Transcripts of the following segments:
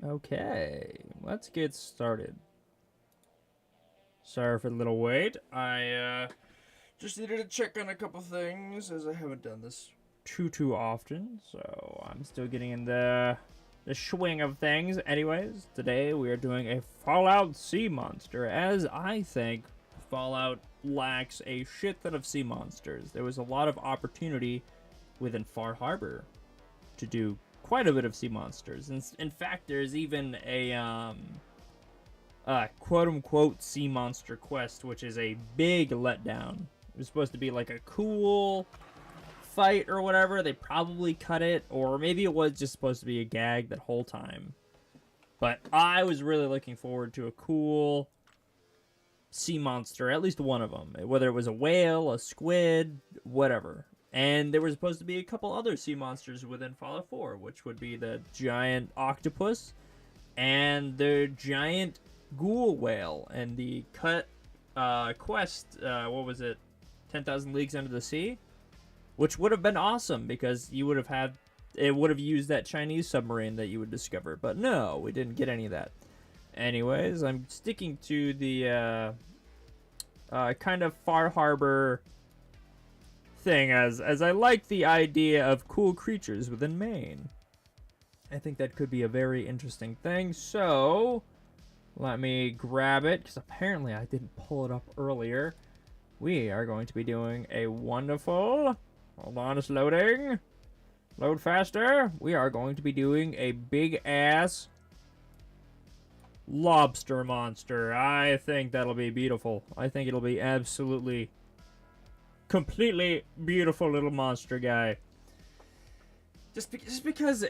Okay, let's get started. Sorry for the little wait. I just needed to check on a couple things as I haven't done this too often, so I'm still getting in the swing of things. Anyways, today we are doing a Fallout sea monster, as I think Fallout lacks a shit ton of sea monsters. There was a lot of opportunity within Far Harbor to do quite a bit of sea monsters. In fact, there's even a quote-unquote sea monster quest, which is a big letdown. It was supposed to be like a cool fight or whatever. They probably cut it, or maybe it was just supposed to be a gag that whole time. But I was really looking forward to a cool sea monster, at least one of them, whether it was a whale, a squid, whatever. And there was supposed to be a couple other sea monsters within Fallout 4, which would be the giant octopus and the giant ghoul whale and the quest, what was it, 10,000 Leagues Under the Sea, which would have been awesome because you would have had, it would have used that Chinese submarine that you would discover. But no, we didn't get any of that. Anyways, I'm sticking to the kind of Far Harbor thing as I like the idea of cool creatures within Maine. I think that could be a very interesting thing. So let me grab it, because apparently I didn't pull it up earlier. We are going to be doing a wonderful, hold on, it's loading, load faster. We are going to be doing a big ass lobster monster. I think that'll be beautiful. I think it'll be absolutely completely beautiful little monster guy. Just because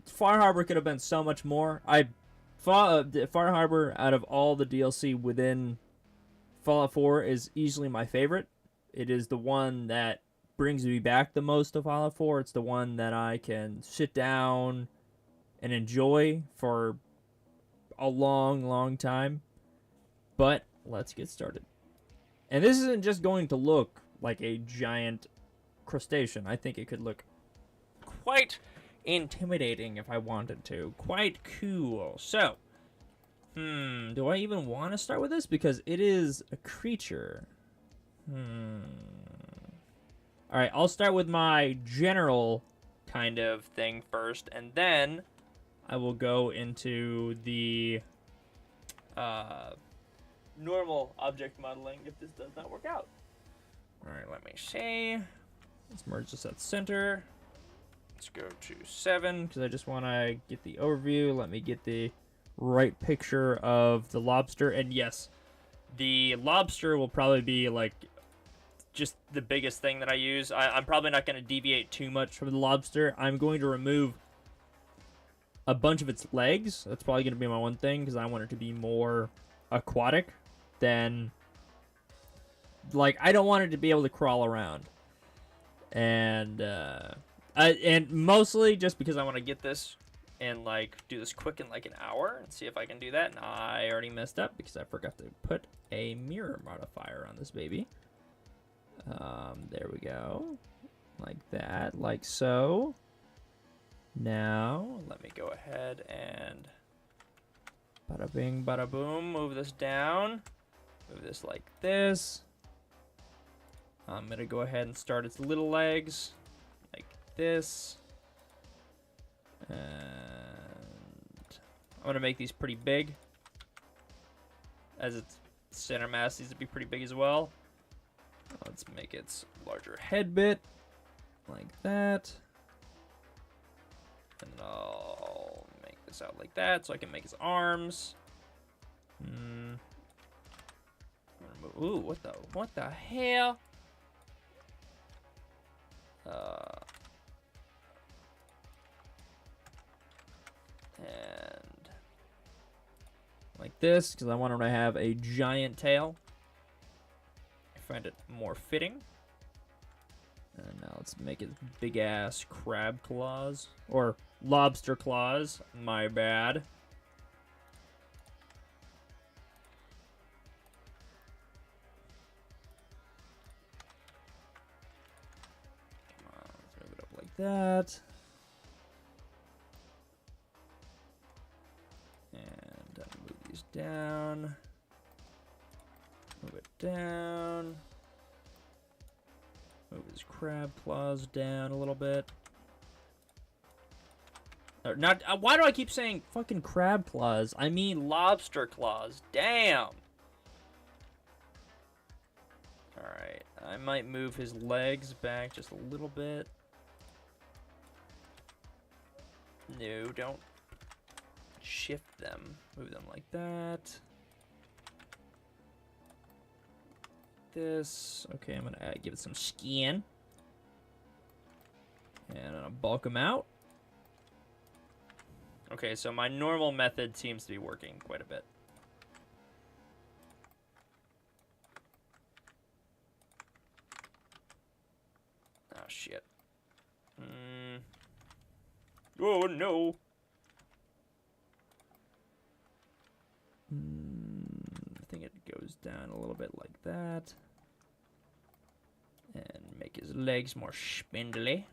Far Harbor could have been so much more. Far Harbor, out of all the DLC within Fallout 4, is easily my favorite. It is the one that brings me back the most to Fallout 4. It's the one that I can sit down and enjoy for a long time. But let's get started. And this isn't just going to look like a giant crustacean. I think it could look quite intimidating if I wanted to. Quite cool. So, do I even want to start with this? Because it is a creature. Alright, I'll start with my general kind of thing first, and then I will go into the normal object modeling if this does not work out. Alright, let me see. Let's merge this at center. Let's go to 7, because I just want to get the overview. Let me get the right picture of the lobster. And yes, the lobster will probably be like just the biggest thing that I use. I'm probably not going to deviate too much from the lobster. I'm going to remove a bunch of its legs. That's probably going to be my one thing, because I want it to be more aquatic than, like, I don't want it to be able to crawl around. And mostly just because I want to get this and like do this quick in like an hour and see if I can do that. And I already messed up because I forgot to put a mirror modifier on this baby. There we go, like that, like so. Now let me go ahead and bada bing bada boom, move this down, move this like this. I'm gonna go ahead and start its little legs like this, and I'm gonna make these pretty big, as its center mass needs to be pretty big as well. Let's make its larger head bit like that, and I'll make this out like that so I can make his arms. Ooh, what the hell? And like this, because I want him to have a giant tail. I find it more fitting. And now let's make it big ass crab claws, or lobster claws, my bad. That. down. Move it down. Move his crab claws down a little bit. Or not. Why do I keep saying fucking crab claws? I mean lobster claws. Damn. Alright. I might move his legs back just a little bit. No, don't shift them. Move them like that. This. Okay, I'm gonna give it some skin. And I'm gonna bulk them out. Okay, so my normal method seems to be working quite a bit. Oh, shit. Oh, no. I think it goes down a little bit like that. And make his legs more spindly.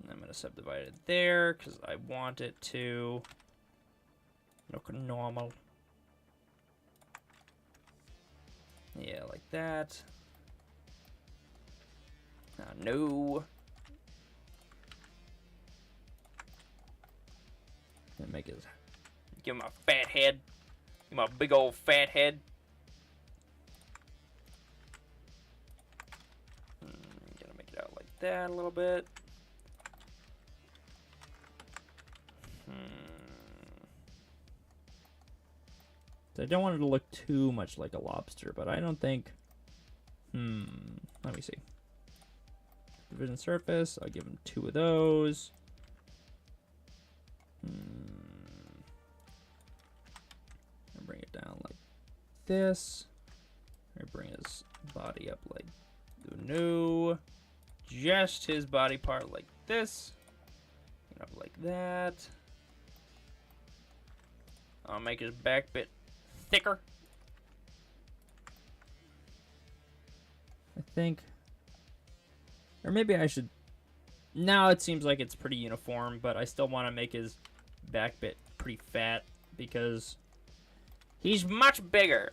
And I'm going to subdivide it there because I want it to look normal. Yeah, like that. No. And make his. Give him a fat head. Give him a big old fat head. Gonna make it out like that a little bit. I don't want it to look too much like a lobster, but I don't think. Let me see. Division surface. I'll give him 2 of those. I'll bring it down like this. I bring his body up like no, just his body part like this. Up like that. I'll make his back bit thicker. I think. Or maybe I should. Now it seems like it's pretty uniform, but I still want to make his back bit pretty fat because he's much bigger.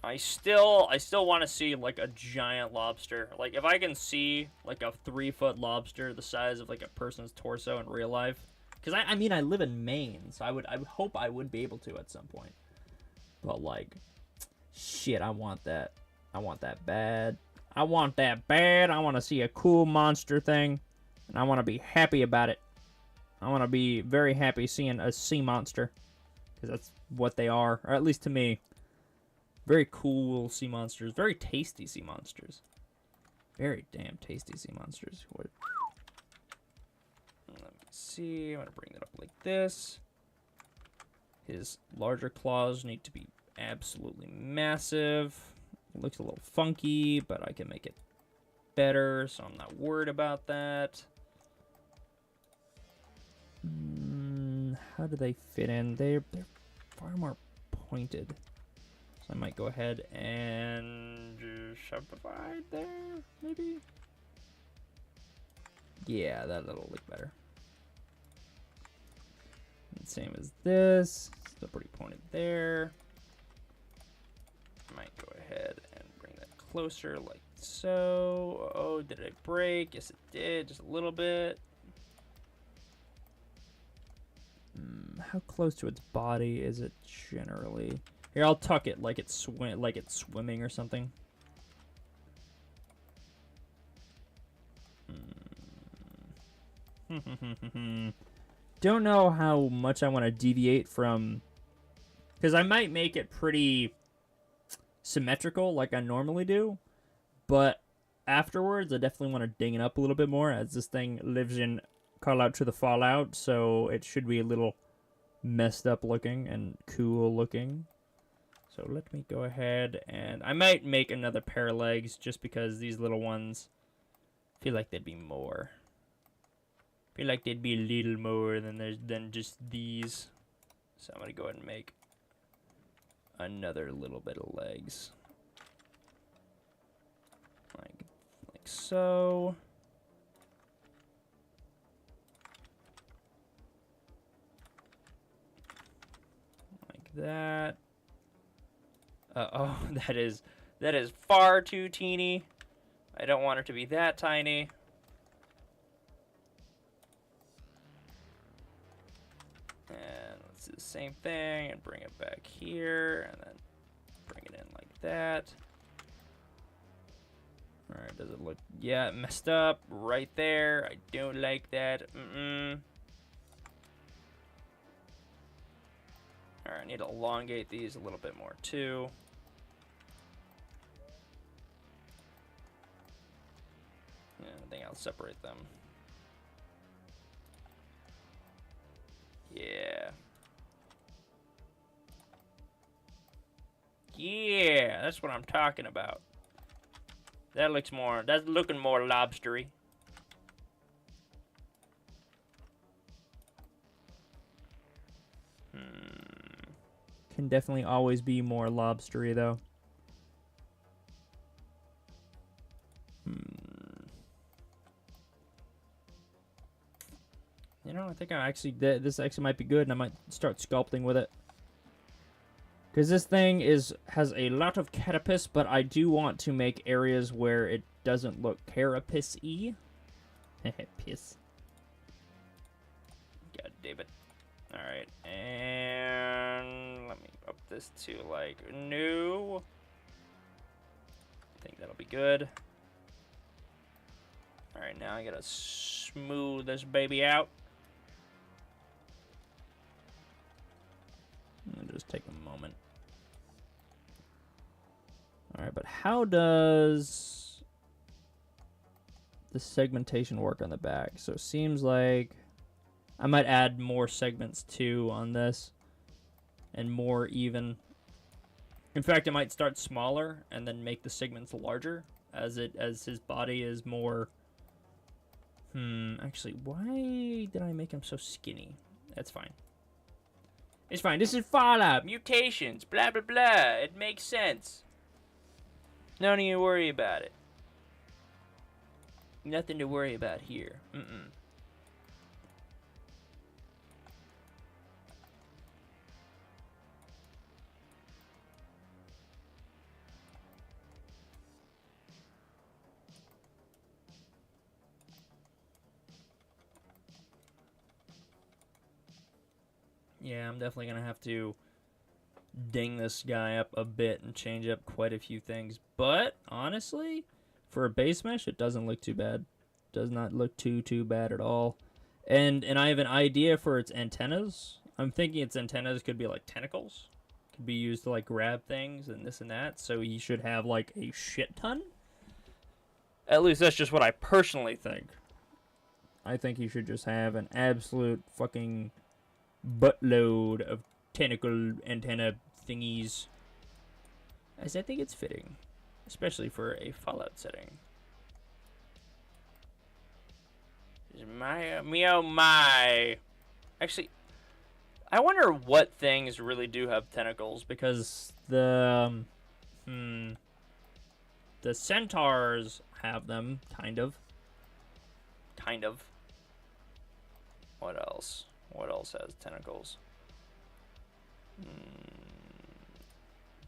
I still want to see like a giant lobster. Like if I can see like a 3-foot lobster the size of like a person's torso in real life. Because I mean I live in Maine, so I would hope I would be able to at some point. But like, shit, I want that. I want that bad. I want that bad. I want to see a cool monster thing. And I want to be happy about it. I want to be very happy seeing a sea monster. Because that's what they are. Or at least to me. Very cool sea monsters. Very tasty sea monsters. Very damn tasty sea monsters. What? Let me see. I'm going to bring that up like this. His larger claws need to be absolutely massive. It looks a little funky, but I can make it better, so I'm not worried about that. How do they fit in? They're far more pointed. So I might go ahead and subdivide there, maybe? Yeah, that'll look better. And same as this. Still pretty pointed there. Might go ahead and bring that closer like so. Oh, did it break? Yes, it did. Just a little bit. How close to its body is it generally? Here, I'll tuck it like it's swimming or something. Don't know how much I want to deviate from, because I might make it pretty symmetrical like I normally do, but afterwards I definitely want to ding it up a little bit more as this thing lives in Call Out to the Fallout, so it should be a little messed up looking and cool looking. So let me go ahead and I might make another pair of legs just because these little ones feel like they'd be more. Feel like they'd be a little more than just these. So I'm gonna go ahead and make another little bit of legs. Like so. that. Oh, that is far too teeny. I don't want it to be that tiny. And let's do the same thing and bring it back here and then bring it in like that. All right, does it look, yeah, messed up right there. I don't like that. All right, I need to elongate these a little bit more too. Yeah, I think I'll separate them. Yeah. Yeah, that's what I'm talking about. That looks more, that's looking more lobstery. Can definitely always be more lobstery, though. You know, I think I'm actually, this actually might be good, and I might start sculpting with it. Because this thing has a lot of carapace, but I do want to make areas where it doesn't look carapace-y. Piss. God damn it. Alright, and let me up this to, like, new. I think that'll be good. Alright, now I gotta smooth this baby out. It'll just take a moment. Alright, but how does the segmentation work on the back? So it seems like I might add more segments too on this and more even. In fact, I might start smaller and then make the segments larger as his body is more. Actually, why did I make him so skinny? That's fine. It's fine. This is Fallout. Mutations. Blah, blah, blah. It makes sense. Don't even worry about it. Nothing to worry about here. Yeah, I'm definitely going to have to ding this guy up a bit and change up quite a few things. But, honestly, for a base mesh, it doesn't look too bad. Does not look too bad at all. And I have an idea for its antennas. I'm thinking its antennas could be like tentacles. Could be used to, like, grab things and this and that. So he should have, like, a shit ton. At least that's just what I personally think. I think he should just have an absolute fucking buttload of tentacle antenna thingies, as I think it's fitting, especially for a Fallout setting. Me oh my. Actually, I wonder what things really do have tentacles, because the centaurs have them, kind of. What else? What else has tentacles?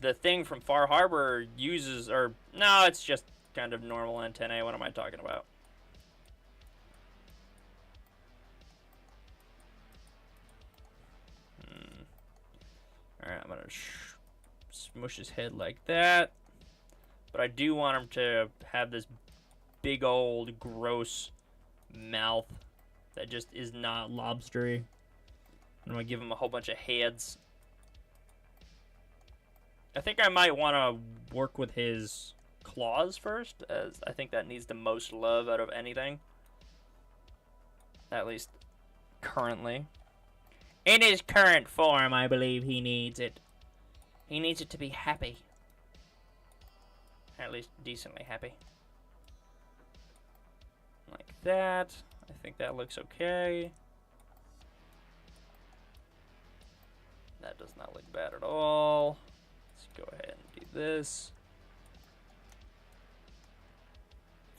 The thing from Far Harbor uses, or no, it's just kind of normal antennae. What am I talking about? Alright, I'm gonna smush his head like that. But I do want him to have this big old gross mouth that just is not lobstery. I'm gonna give him a whole bunch of heads. I think I might want to work with his claws first, as I think that needs the most love out of anything. At least currently. In his current form, I believe he needs it. He needs it to be happy. At least decently happy. Like that. I think that looks okay. That does not look bad at all. Let's go ahead and do this.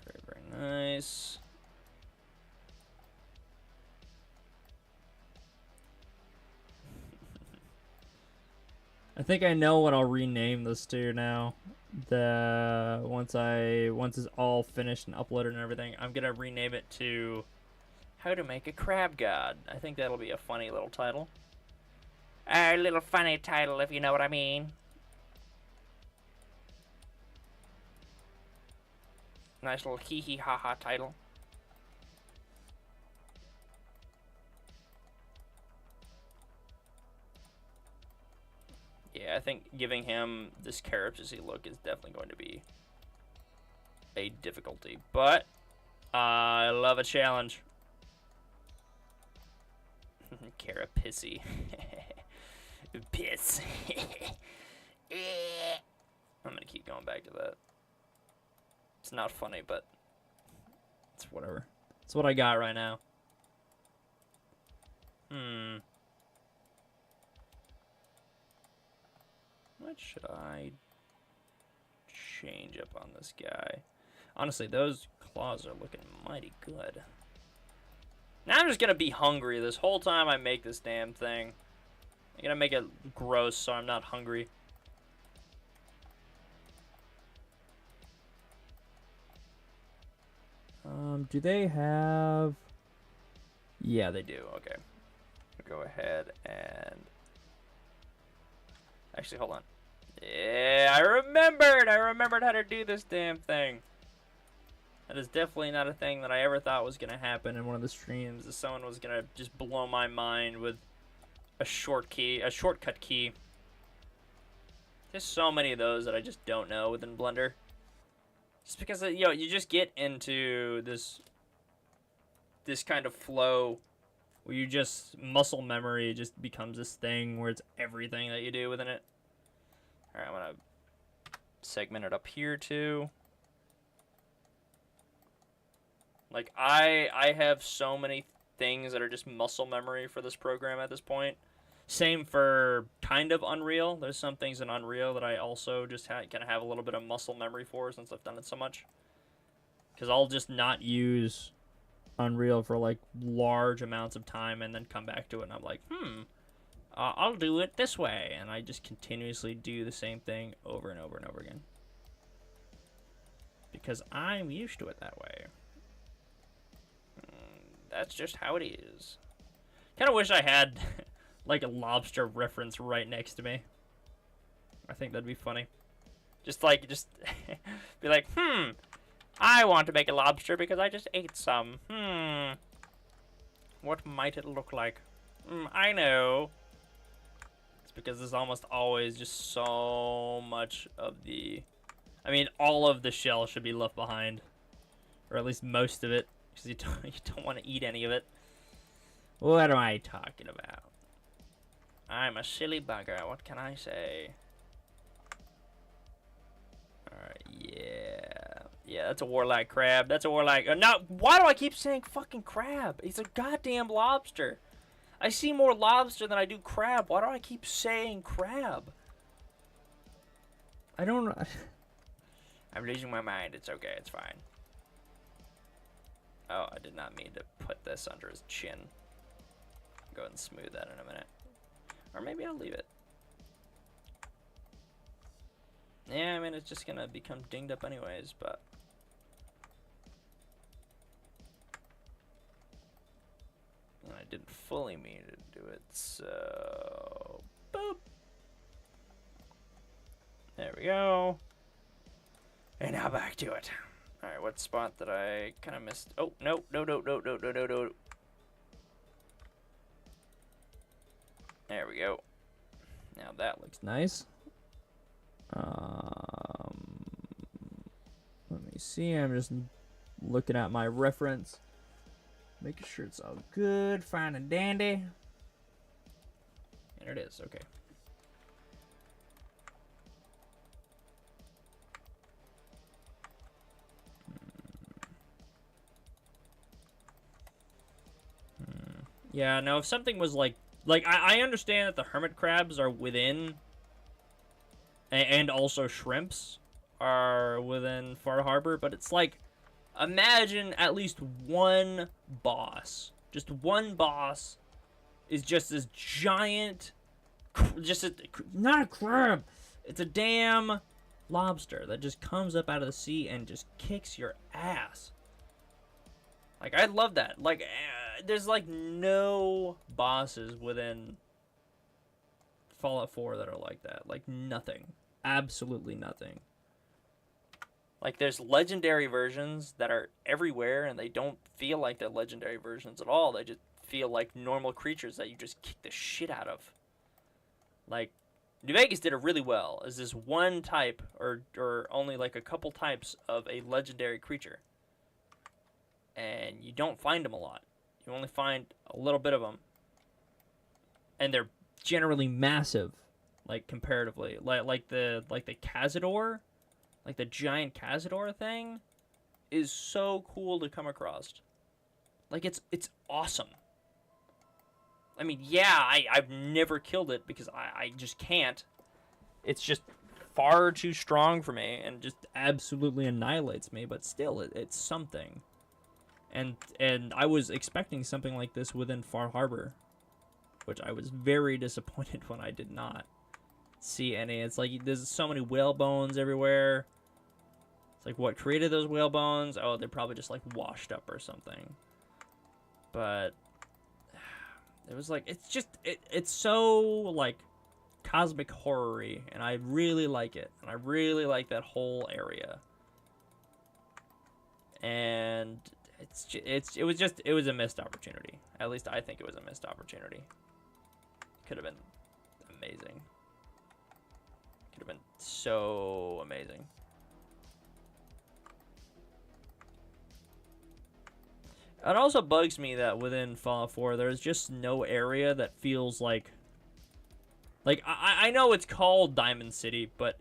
Very, very nice. I think I know what I'll rename this to now. Once it's all finished and uploaded and everything, I'm gonna rename it to How to Make a Crab God. I think that'll be a funny little title. A little funny title, if you know what I mean. Nice little hee hee ha ha title. Yeah, I think giving him this carapace look is definitely going to be a difficulty. But I love a challenge. Carapace. Piss. I'm gonna keep going back to that. It's not funny, but it's whatever. It's what I got right now. What should I change up on this guy? Honestly, those claws are looking mighty good. Now I'm just gonna be hungry this whole time I make this damn thing. I'm gonna make it gross so I'm not hungry. Do they have... Yeah, they do. Okay. Go ahead and... Actually, hold on. Yeah, I remembered how to do this damn thing. That is definitely not a thing that I ever thought was going to happen in one of the streams. That someone was going to just blow my mind with a shortcut key. There's so many of those that I just don't know within Blender. Just because, you know, you just get into this kind of flow where you just, muscle memory just becomes this thing where it's everything that you do within it. Alright, I'm going to segment it up here too. Like, I have so many things that are just muscle memory for this program at this point. Same for kind of Unreal. There's some things in Unreal that I also just kind of have a little bit of muscle memory for since I've done it so much. Because I'll just not use Unreal for, like, large amounts of time and then come back to it and I'm like, I'll do it this way. And I just continuously do the same thing over and over and over again. Because I'm used to it that way. That's just how it is. Kind of wish I had, like, a lobster reference right next to me. I think that'd be funny. Just be like, I want to make a lobster because I just ate some. What might it look like? I know. It's because there's almost always just so much of the... I mean, all of the shell should be left behind. Or at least most of it. Because you don't want to eat any of it. What am I talking about? I'm a silly bugger. What can I say? Alright, yeah. Yeah, that's a warlike crab. That's a warlike... no, why do I keep saying fucking crab? It's a goddamn lobster. I see more lobster than I do crab. Why do I keep saying crab? I don't know. I'm losing my mind. It's okay. It's fine. Oh, I did not mean to put this under his chin. Go ahead and smooth that in a minute. Or maybe I'll leave it. Yeah, I mean, it's just gonna become dinged up anyways, but... And I didn't fully mean to do it, so... Boop! There we go. And now back to it. Alright, what spot that I kind of missed? Oh, no. There we go. Now that looks nice. Let me see. I'm just looking at my reference. Making sure it's all good. Fine and dandy. And it is. Okay. Yeah, no, if something was like I understand that the hermit crabs are within, and also shrimps are within Far Harbor, but it's like, imagine at least one boss. Just one boss is just this giant just not a crab. It's a damn lobster that just comes up out of the sea and just kicks your ass. Like, I love that. Like, there's like no bosses within Fallout 4 that are like that. Like, nothing. Absolutely nothing. Like, there's legendary versions that are everywhere, and they don't feel like they're legendary versions at all. They just feel like normal creatures that you just kick the shit out of. Like, New Vegas did it really well as this one type, or only like a couple types of a legendary creature. And you don't find them a lot. You only find a little bit of them. And they're generally massive, like, comparatively. Like the Cazador, like the giant Cazador thing, is so cool to come across. Like, it's awesome. I mean, yeah, I've never killed it because I just can't. It's just far too strong for me and just absolutely annihilates me, but still, it's something. And I was expecting something like this within Far Harbor, which I was very disappointed when I did not see any. It's like, there's so many whale bones everywhere. It's like, what created those whale bones? Oh, they're probably just, like, washed up or something. But it was like, it's just, it's so, like, cosmic horror-y, and I really like it. And I really like that whole area. And it was a missed opportunity. At least I think it was a missed opportunity. Could have been amazing. Could have been so amazing. It also bugs me that within Fallout 4, there's just no area that feels like... Like, I know it's called Diamond City, but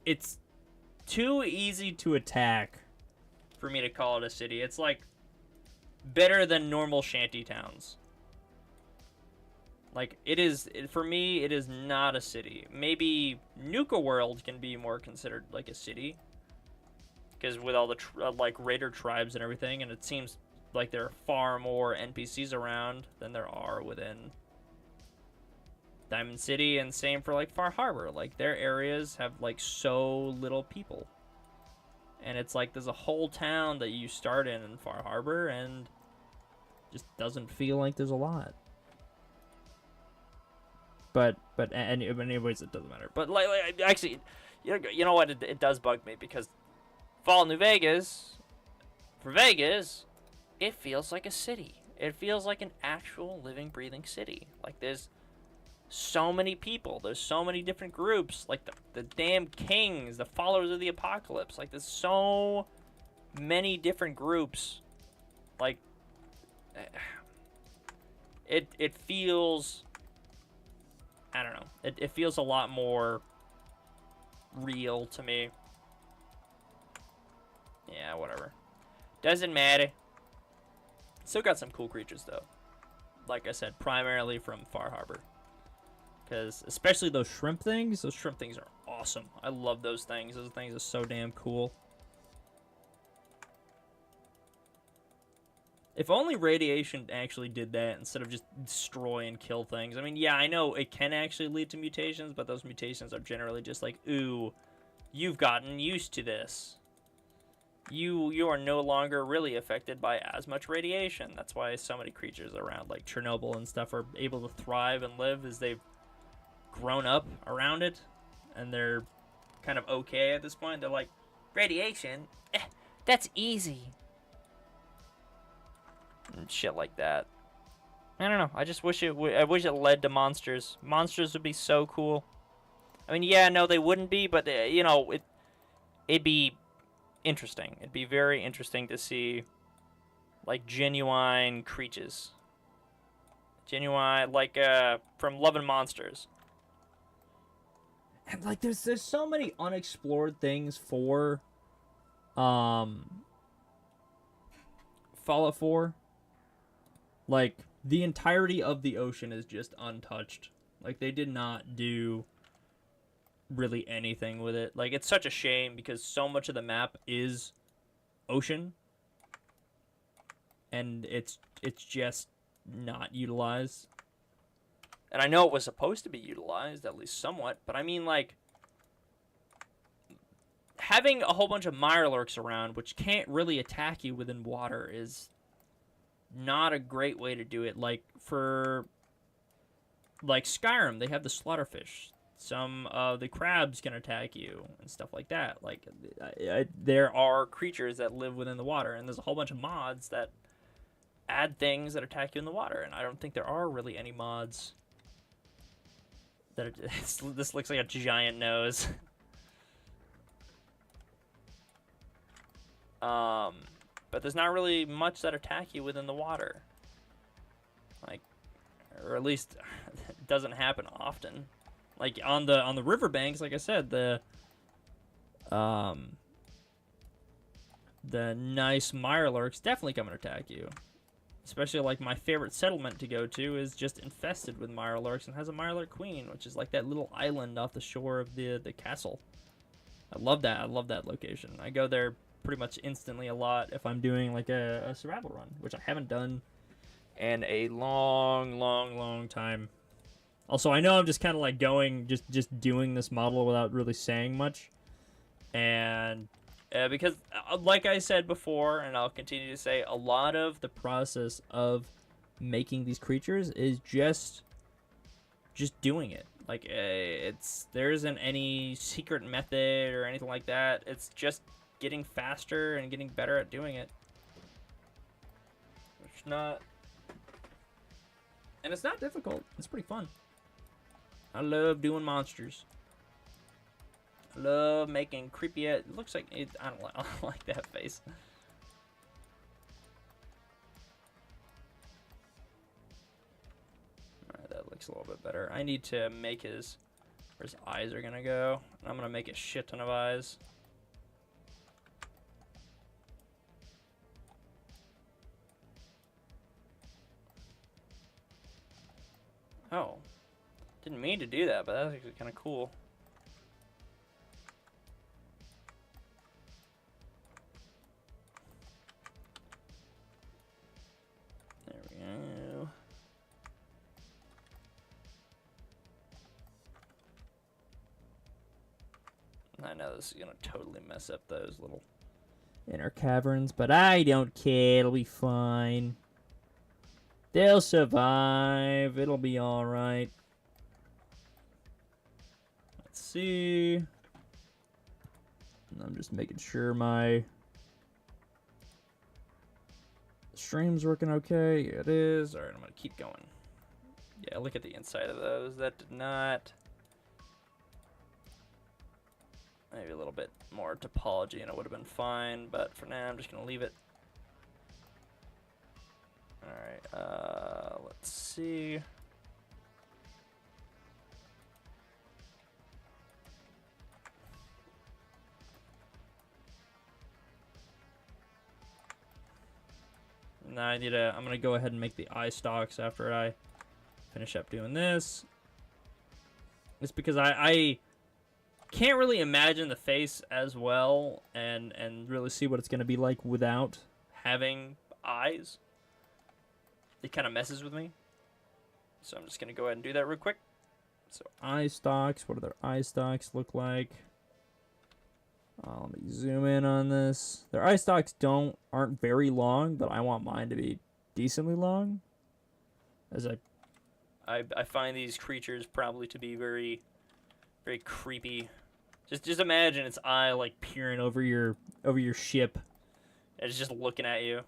it's too easy to attack for me to call it a city. It's, like, better than normal shanty towns. Like, it is... For me, it is not a city. Maybe Nuka World can be more considered, like, a city. Because with all the, like, raider tribes and everything, and it seems... like, there are far more NPCs around than there are within Diamond City, and same for, like, Far Harbor. Like, their areas have, like, so little people. And it's like, there's a whole town that you start in Far Harbor, and just doesn't feel like there's a lot. But anyways, it doesn't matter. But, like actually, you know what? It does bug me, because Fallout New Vegas, for Vegas... it feels like a city. It feels like an actual living, breathing city. Like, there's so many people. There's so many different groups. Like, the damn kings, the followers of the apocalypse. Like, there's so many different groups. Like, it feels... I don't know. It feels a lot more real to me. Yeah, whatever. Doesn't matter. Still got some cool creatures, though. Like I said, primarily from Far Harbor. Because, especially those shrimp things are awesome. I love those things. Those things are so damn cool. If only radiation actually did that instead of just destroy and kill things. I mean, yeah, I know it can actually lead to mutations, but those mutations are generally just like, ooh, you've gotten used to this. You are no longer really affected by as much radiation. That's why so many creatures around, like Chernobyl and stuff, are able to thrive and live, as they've grown up around it, and they're kind of okay at this point. They're like, radiation? That's easy. And shit like that. I don't know. I just wish I wish it led to monsters. Monsters would be so cool. I mean, yeah, no, they wouldn't be, but you know, it'd be interesting. It'd be very interesting to see, like, genuine creatures. Genuine, like, from Love and Monsters. And, like, there's so many unexplored things for, Fallout 4. Like, the entirety of the ocean is just untouched. Like, they did not do really anything with it. Like, it's such a shame because so much of the map is ocean, and it's just not utilized. And I know it was supposed to be utilized, at least somewhat, but I mean, like, having a whole bunch of Mirelurks around, which can't really attack you within water, is not a great way to do it. Like, for, like, Skyrim, they have the Slaughterfish. Some of the crabs can attack you and stuff like that. Like, there are creatures that live within the water, and there's a whole bunch of mods that add things that attack you in the water, and I don't think there are really any mods that are, this looks like a giant nose. But there's not really much that attack you within the water. Like, or at least it doesn't happen often. Like on the riverbanks, like I said, the nice Mirelurks definitely come and attack you. Especially, like, my favorite settlement to go to is just infested with Mirelurks and has a Mirelurk Queen, which is like that little island off the shore of the castle. I love that. I love that location. I go there pretty much instantly a lot if I'm doing, like, a survival run, which I haven't done in a long time. Also, I know I'm just kind of, like, going, just doing this model without really saying much. And because, like I said before, and I'll continue to say, a lot of the process of making these creatures is just doing it. Like, there isn't any secret method or anything like that. It's just getting faster and getting better at doing it. It's not... And it's not difficult. It's pretty fun. I love doing monsters. I love making creepy... It looks like... I don't like that face. Alright, that looks a little bit better. I need to make where his eyes are gonna go. I'm gonna make a shit ton of eyes. Oh. Didn't mean to do that, but that's actually kind of cool. There we go. I know this is going to totally mess up those little inner caverns, but I don't care. It'll be fine. They'll survive. It'll be alright. Let's see. I'm just making sure my stream's working okay. Yeah, it is. Alright, I'm going to keep going. Yeah, look at the inside of those. That did not... Maybe a little bit more topology and it would have been fine, but for now I'm just going to leave it. Alright, let's see. Now I'm going to go ahead and make the eye stalks after I finish up doing this. It's because I can't really imagine the face as well and really see what it's going to be like without having eyes. It kind of messes with me. So I'm just going to go ahead and do that real quick. So eye stalks, what do their eye stalks look like? Let me zoom in on this. Their eye stalks aren't very long, but I want mine to be decently long. As I find these creatures probably to be very, very creepy. Just imagine its eye like peering over your ship. It's just looking at you.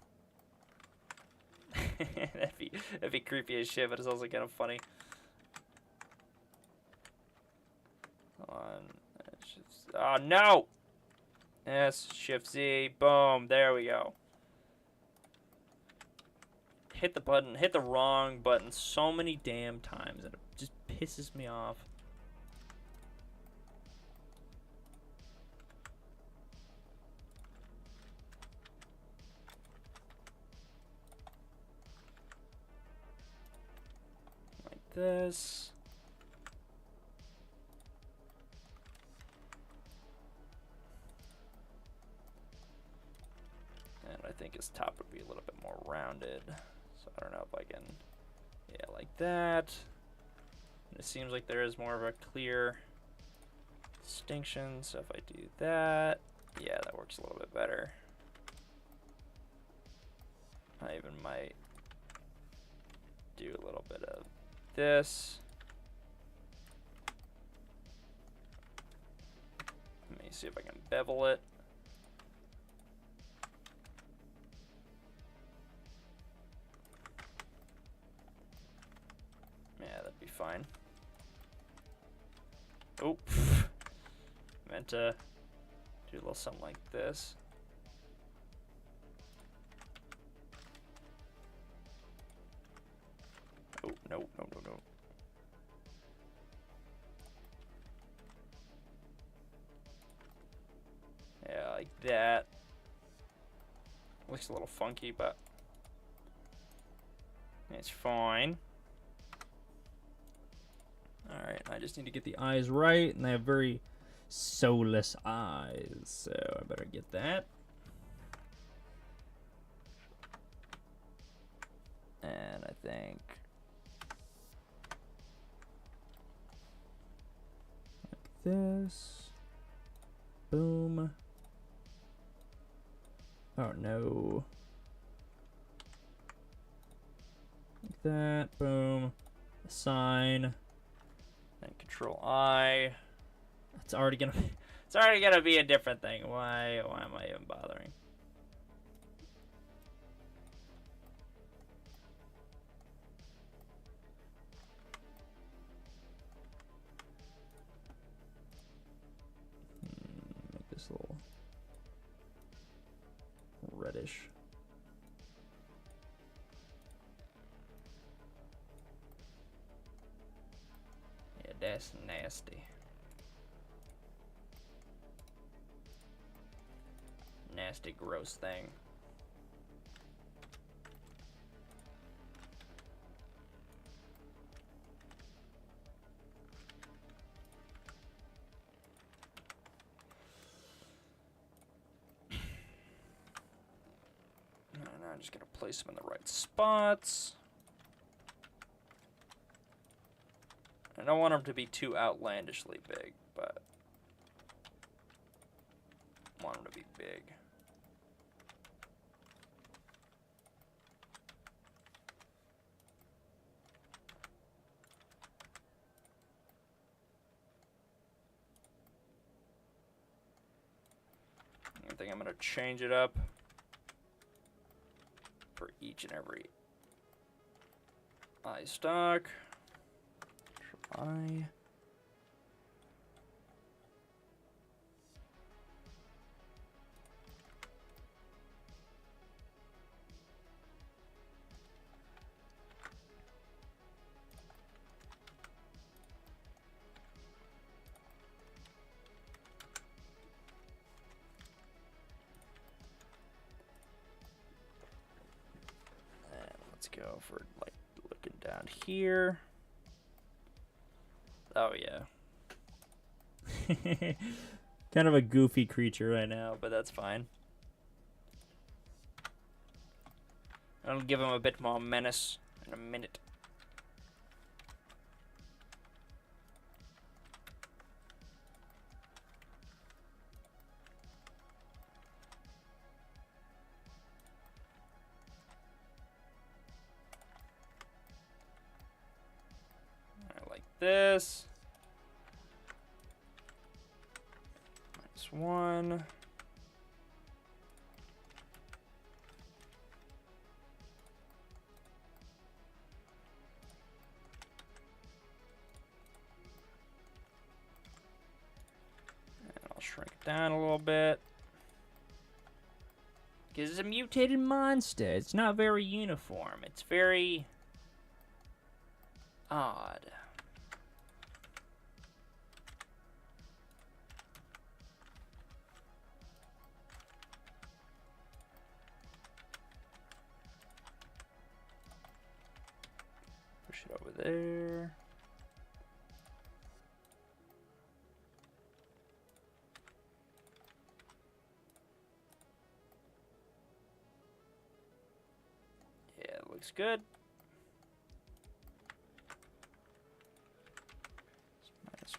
that'd be creepy as shit, but it's also kind of funny. Hold on. Oh no! S, Shift Z, boom, there we go. Hit the button, hit the wrong button so many damn times and it just pisses me off. Like this. And I think his top would be a little bit more rounded. So I don't know if I can, yeah, like that. it seems like there is more of a clear distinction. So if I do that, yeah, that works a little bit better. I even might do a little bit of this. Let me see if I can bevel it. Yeah, that'd be fine. Oh, meant to do a little something like this. Oh, no, no, no, no. Yeah, like that. Looks a little funky, but it's fine. Alright, I just need to get the eyes right, and they have very soulless eyes, so I better get that. And I think like this. Boom. Oh no. Like that. Boom. A sign. Then Control I. It's already gonna be. It's already gonna be a different thing. Why am I even bothering? Make this a little reddish. Yeah, that's nasty. Nasty, gross thing. And I'm just gonna place them in the right spots. I don't want them to be too outlandishly big, but I want them to be big. I think I'm gonna change it up for each and every eye stalk. Eye. Let's go for like looking down here. Oh yeah. Kind of a goofy creature right now. No, but that's fine. I'll give him a bit more menace in a minute. Like this. -1. And I'll shrink it down a little bit. Because it's a mutated monster. It's not very uniform. It's very odd. Push it over there. Yeah, it looks good.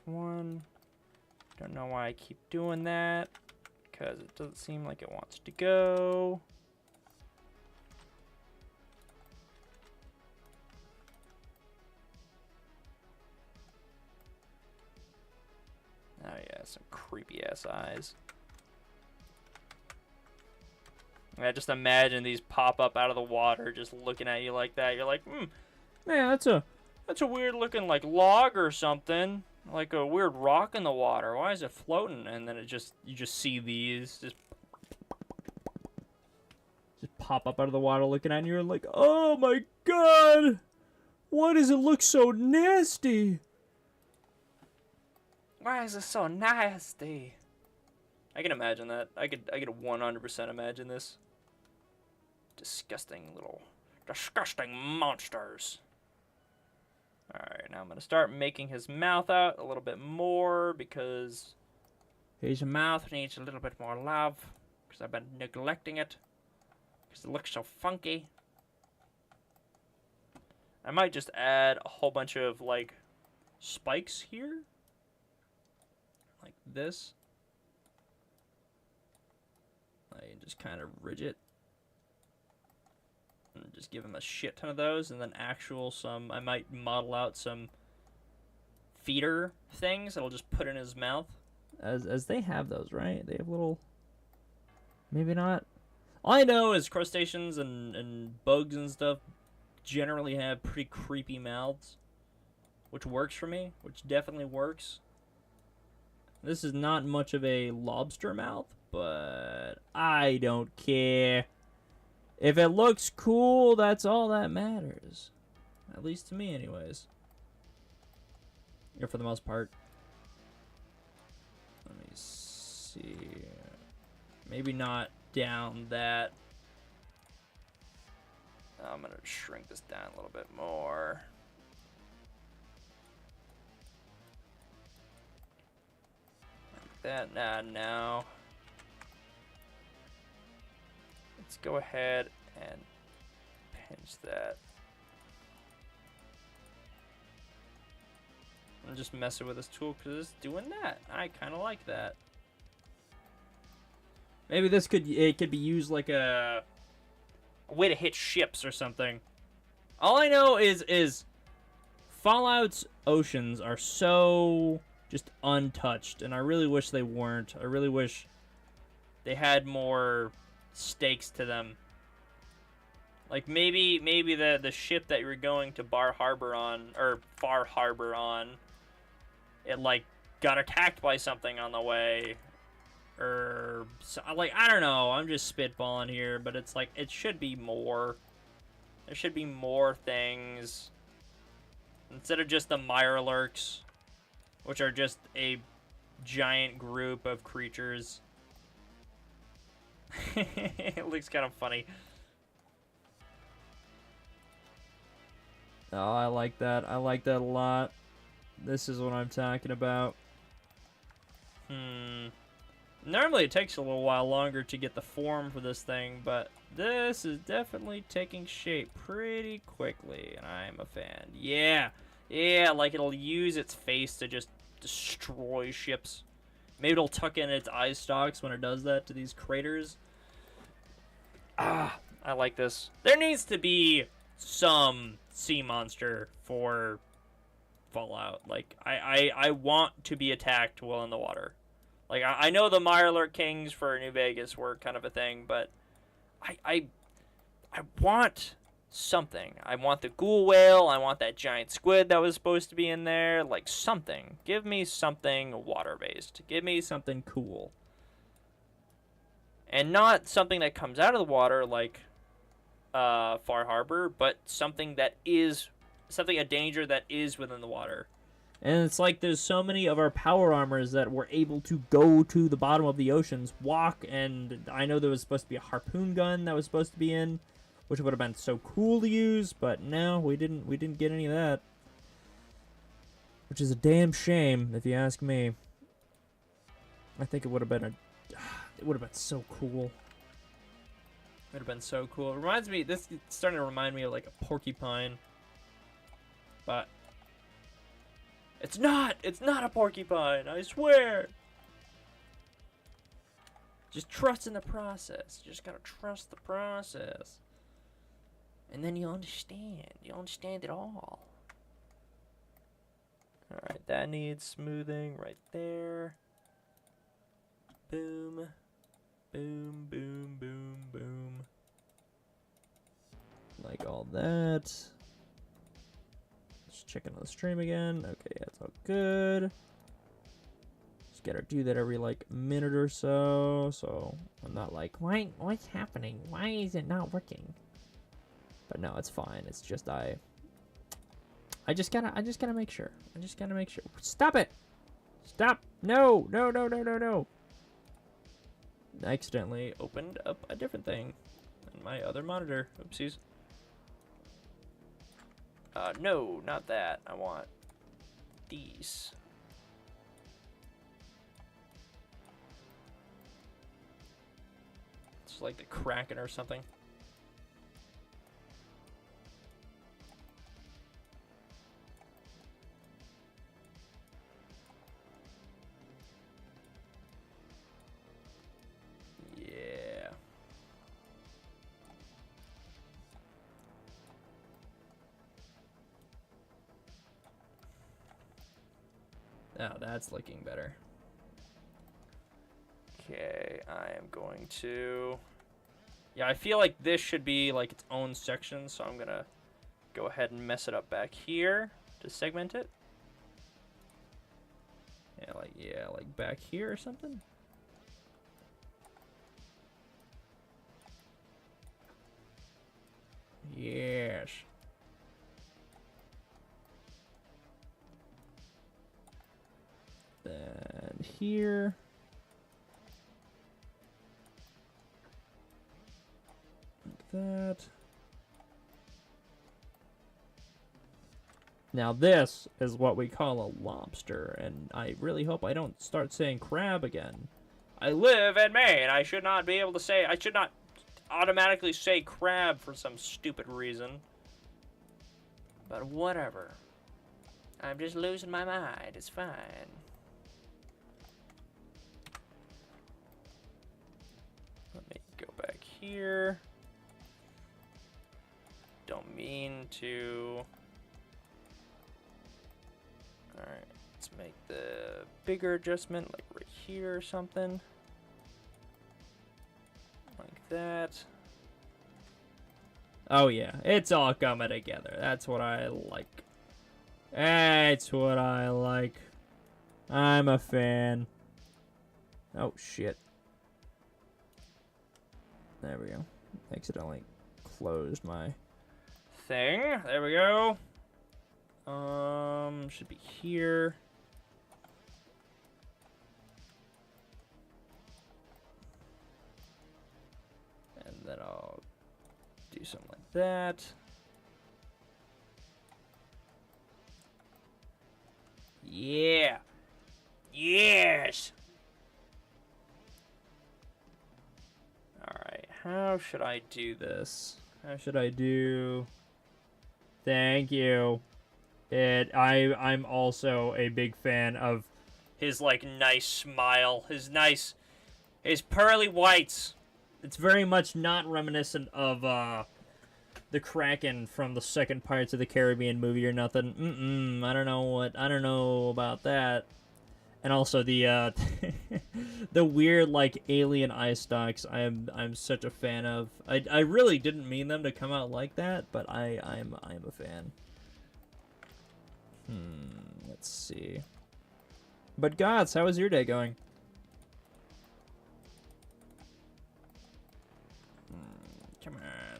one. Don't know why I keep doing that, because it doesn't seem like it wants to go. Oh yeah, some creepy ass eyes. I just imagine these pop up out of the water, just looking at you like that. You're like, man, that's a weird looking like log or something, like a weird rock in the water. Why is it floating? And then you just see these just pop up out of the water, looking at you, and like, oh my god, why does it look so nasty? Why is it so nasty? I can imagine that. I could 100% imagine this. Disgusting monsters. Alright, now I'm going to start making his mouth out a little bit more because his mouth needs a little bit more love because I've been neglecting it because it looks so funky. I might just add a whole bunch of, like, spikes here. Like this. Like, just kind of ridge it. And just give him a shit ton of those, and then I might model out some feeder things that'll just put in his mouth. As they have those, right? They have little... Maybe not. All I know is crustaceans and bugs and stuff generally have pretty creepy mouths. Which works for me, which definitely works. This is not much of a lobster mouth, but I don't care. If it looks cool, that's all that matters. At least to me, anyways. Or for the most part. Let me see. Maybe not down that. I'm going to shrink this down a little bit more. Like that. Now. Let's go ahead and pinch that. I'm just messing with this tool because it's doing that. I kind of like that. Maybe it could be used like a way to hit ships or something. All I know is Fallout's oceans are so just untouched, and I really wish they weren't. I really wish they had more stakes to them. Like maybe the ship that you were going to Far Harbor on, it like got attacked by something on the way, or like I don't know. I'm just spitballing here, but it's like it should be more. There should be more things instead of just the Mirelurks, which are just a giant group of creatures. It looks kind of funny. Oh, I like that. I like that a lot. This is what I'm talking about. Normally it takes a little while longer to get the form for this thing, but this is definitely taking shape pretty quickly, and I'm a fan. Yeah, like it'll use its face to just destroy ships. Maybe it'll tuck in its eye stalks when it does that to these craters. I like this. There needs to be some sea monster for Fallout. Like, I want to be attacked while in the water. Like, I know the Mirelurk Kings for New Vegas were kind of a thing, but I want something. I want the ghoul whale. I want that giant squid that was supposed to be in there. Like, something. Give me something water-based. Give me something cool. And not something that comes out of the water like Far Harbor, but something that is a danger that is within the water. And it's like there's so many of our power armors that were able to go to the bottom of the oceans, walk, and I know there was supposed to be a harpoon gun that was supposed to be in, which would have been so cool to use, but no, we didn't get any of that. Which is a damn shame, if you ask me. I think it would have been so cool. It would have been so cool. It reminds me, this is starting to remind me of like a porcupine. But It's not! It's not a porcupine, I swear! Just trust in the process. You just gotta trust the process. And then you'll understand. You'll understand it all. Alright, that needs smoothing right there. Boom. Boom, boom, boom, boom. Like all that. Just checking on the stream again. Okay, that's all good. Just gotta do that every like minute or so. So I'm not like, what's happening? Why is it not working? But no, it's fine. It's just I just gotta make sure. I just gotta make sure. Stop it! Stop! No! No, no, no, no, no! I accidentally opened up a different thing on my other monitor. Oopsies. No, not that. I want these. It's like the Kraken or something. Yeah. Now that's looking better. Okay, I am going to... Yeah, I feel like this should be like its own section, so I'm gonna go ahead and mess it up back here to segment it. Yeah, like back here or something. Yes. Then here. Like that. Now this is what we call a lobster, and I really hope I don't start saying crab again. I live in Maine. I should not be able to say, I should not automatically say crab for some stupid reason. But whatever. I'm just losing my mind. It's fine. Let me go back here. Don't mean to... Alright, let's make the bigger adjustment, like right here or something. Like that. Oh yeah, it's all coming together. That's what I like. That's what I like. I'm a fan. Oh shit. There we go. Accidentally closed my thing. There we go. Should be here. And then I'll do something like that. Yeah. Yes. Alright, how should I do this? How should I do... Thank you. I'm also a big fan of his, like, nice smile. His pearly whites. It's very much not reminiscent of, the Kraken from the second Pirates of the Caribbean movie or nothing. I don't know about that. And also the, the weird, like, alien eye stalks I'm such a fan of. I really didn't mean them to come out like that, but I'm a fan. Let's see. But Gods, how was your day going? Come on.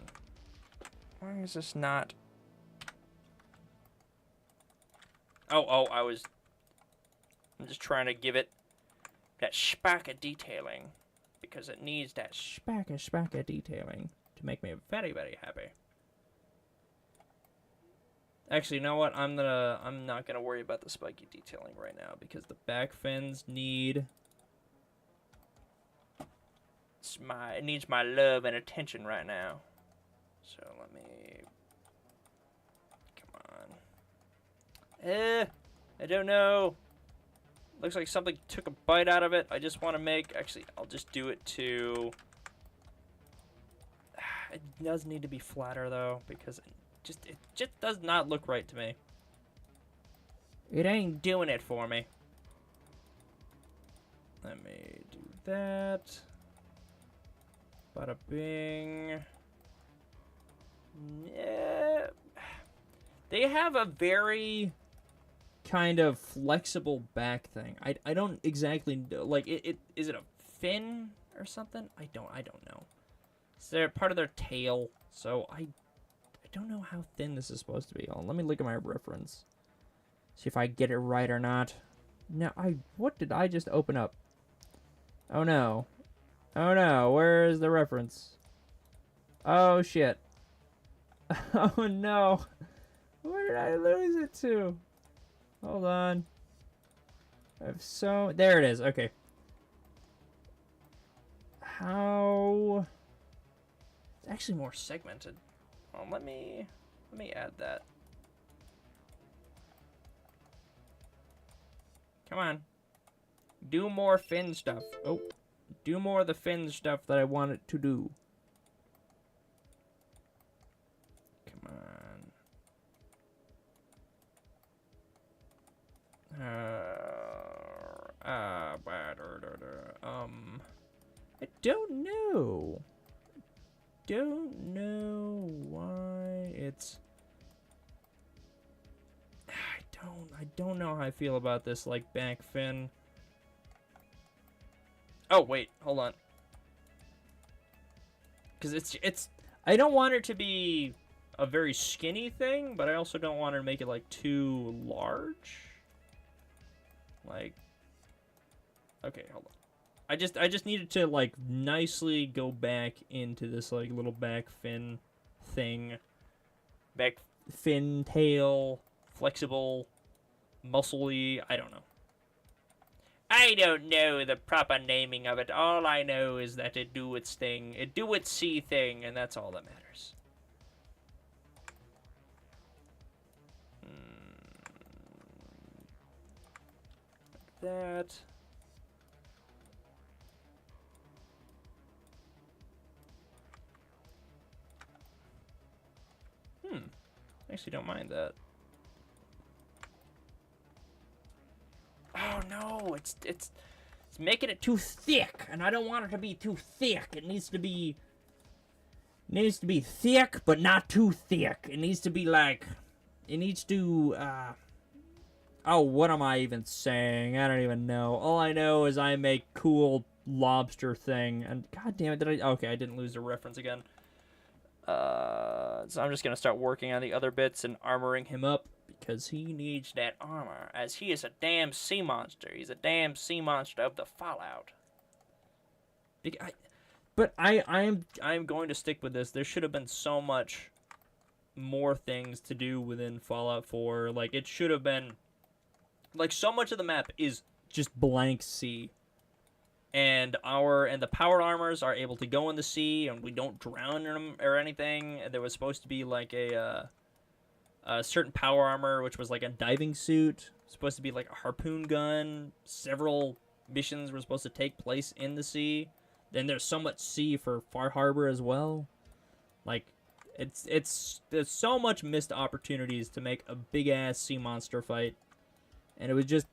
Why is this not... Oh, I'm just trying to give it that spark of detailing. Because it needs that spark of detailing to make me very, very happy. Actually, you know what? I'm not gonna worry about the spiky detailing right now because the back fins need... It needs my love and attention right now. So let me... Come on. I don't know. Looks like something took a bite out of it. I just want to make... Actually, I'll just do it to... It does need to be flatter, though, because it just does not look right to me. It ain't doing it for me. Let me do that. Bada bing. Yeah. They have a very kind of flexible back thing. I don't exactly know. Like, is it a fin or something? I don't know. It's their part of their tail, so I don't know how thin this is supposed to be. Oh, let me look at my reference. See if I get it right or not. Now, what did I just open up? Oh no. Oh no, where is the reference? Oh shit. Oh no. Where did I lose it to? Hold on. There it is. Okay. How? It's actually more segmented. Well, let me add that. Come on. Do more fin stuff. Oh. Do more of the fin stuff that I want it to do. Come on. I don't know. Don't know why it's... I don't know how I feel about this, like, back fin. Oh, wait, hold on. Because it's... I don't want it to be a very skinny thing, but I also don't want to make it, like, too large. Like... Okay, hold on. I just needed to, like, nicely go back into this, like, little back fin thing. Back fin tail, flexible, muscly, I don't know. I don't know the proper naming of it. All I know is that it do its thing. It do its sea thing, and that's all that matters. Like that. Actually don't mind that. Oh no, it's making it too thick, and I don't want it to be too thick. It needs to be thick, but not too thick. It needs to be like, it needs to, oh, what am I even saying? I don't even know. All I know is I make cool lobster thing, and god damn it, okay, I didn't lose the reference again. So I'm just gonna start working on the other bits and armoring him up, because he needs that armor, as he is a damn sea monster. He's a damn sea monster of the Fallout. But I'm going to stick with this. There should have been so much more things to do within Fallout 4. Like, it should have been... Like, so much of the map is just blank sea. And the powered armors are able to go in the sea, and we don't drown in them or anything. There was supposed to be like a certain power armor, which was like a diving suit, supposed to be like a harpoon gun. Several missions were supposed to take place in the sea. Then there's so much sea for Far Harbor as well. Like, there's so much missed opportunities to make a big ass sea monster fight, and they just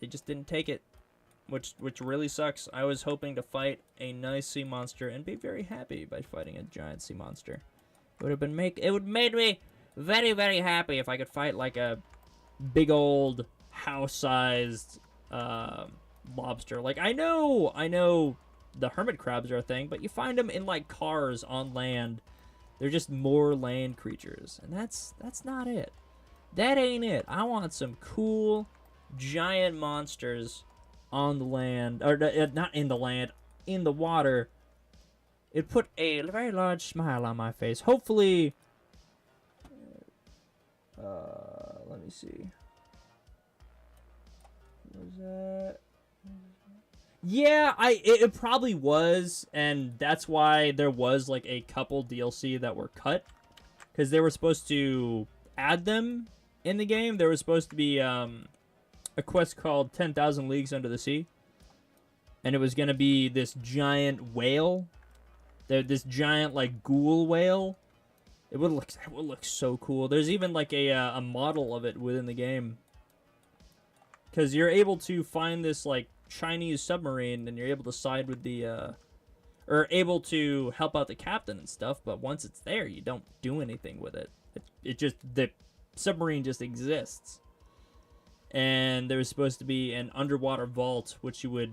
didn't take it. Which really sucks. I was hoping to fight a nice sea monster and be very happy by fighting a giant sea monster. It would have made me very, very happy if I could fight like a big old house-sized lobster. Like, I know the hermit crabs are a thing, but you find them in like cars on land. They're just more land creatures, and that's not it. That ain't it. I want some cool giant monsters on the land, or not in the land, in the water. It put a very large smile on my face. Hopefully, let me see. Was that? Yeah, it probably was, and that's why there was like a couple DLC that were cut, because they were supposed to add them in the game, there was supposed to be a quest called 10,000 Leagues Under the Sea. And it was going to be this giant whale. This giant, like, ghoul whale. It would look so cool. There's even, like, a model of it within the game. Because you're able to find this, like, Chinese submarine, and you're able to side with the, or able to help out the captain and stuff, but once it's there, you don't do anything with it. It just, the submarine just exists. And there was supposed to be an underwater vault, which you would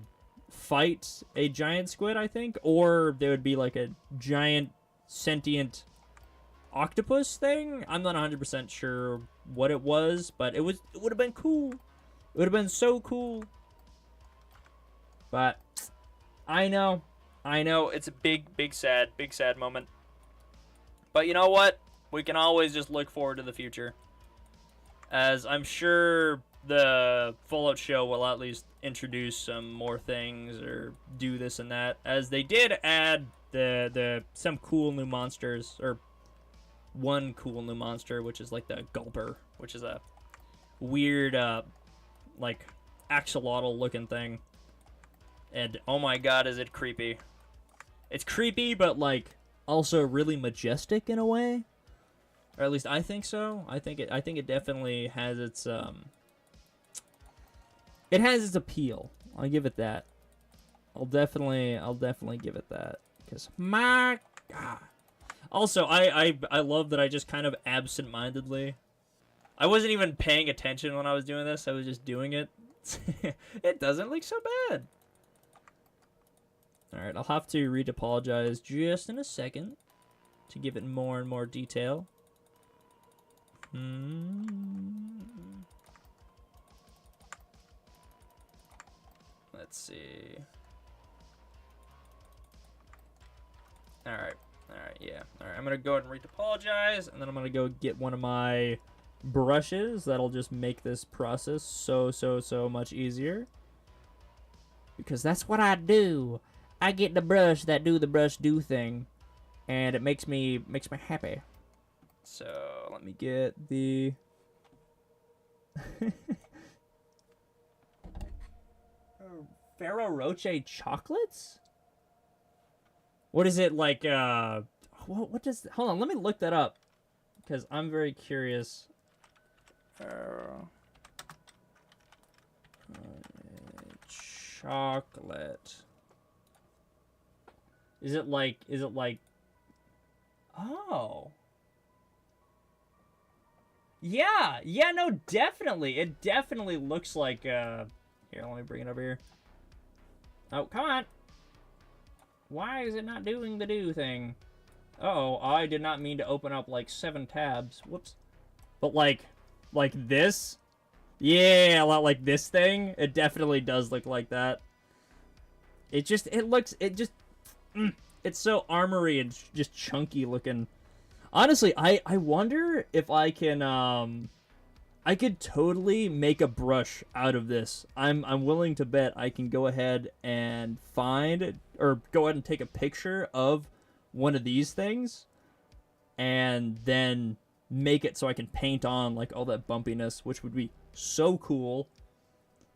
fight a giant squid, I think, or there would be, like, a giant sentient octopus thing. I'm not 100% sure what it was, but it would have been cool. It would have been so cool. But I know it's a big sad moment. But you know what? We can always just look forward to the future. As I'm sure the Fallout show will at least introduce some more things or do this and that. As they did add some cool new monsters, or one cool new monster, which is like the Gulper, which is a weird like axolotl looking thing. And oh my god, is it creepy. It's creepy, but like also really majestic in a way. Or at least I think so. I think it definitely has its it has its appeal. I'll give it that. I'll definitely give it that. Cause my god. Also, I love that I just kind of absent-mindedly, I wasn't even paying attention when I was doing this. I was just doing it. It doesn't look so bad. Alright, I'll have to apologize just in a second to give it more and more detail. Let's see. Alright, yeah. Alright, I'm gonna go ahead and apologize, and then I'm gonna go get one of my brushes. That'll just make this process so much easier. Because that's what I do. I get the brush that do the brush do thing, and it makes me happy. So let me get the Ferrero Rocher chocolates. What is it like? What does? Hold on, let me look that up because I'm very curious. Chocolate. Is it like? Oh. Yeah, no, definitely. It definitely looks like, here, let me bring it over here. Oh, come on. Why is it not doing the do thing? Uh-oh, I did not mean to open up, like, 7 tabs. Whoops. But, like this? Yeah, a lot like this thing. It definitely does look like that. It's so armory and just chunky looking. Honestly, I wonder if I can, I could totally make a brush out of this. I'm willing to bet I can go ahead and find, or go ahead and take a picture of one of these things, and then make it so I can paint on, like, all that bumpiness, which would be so cool.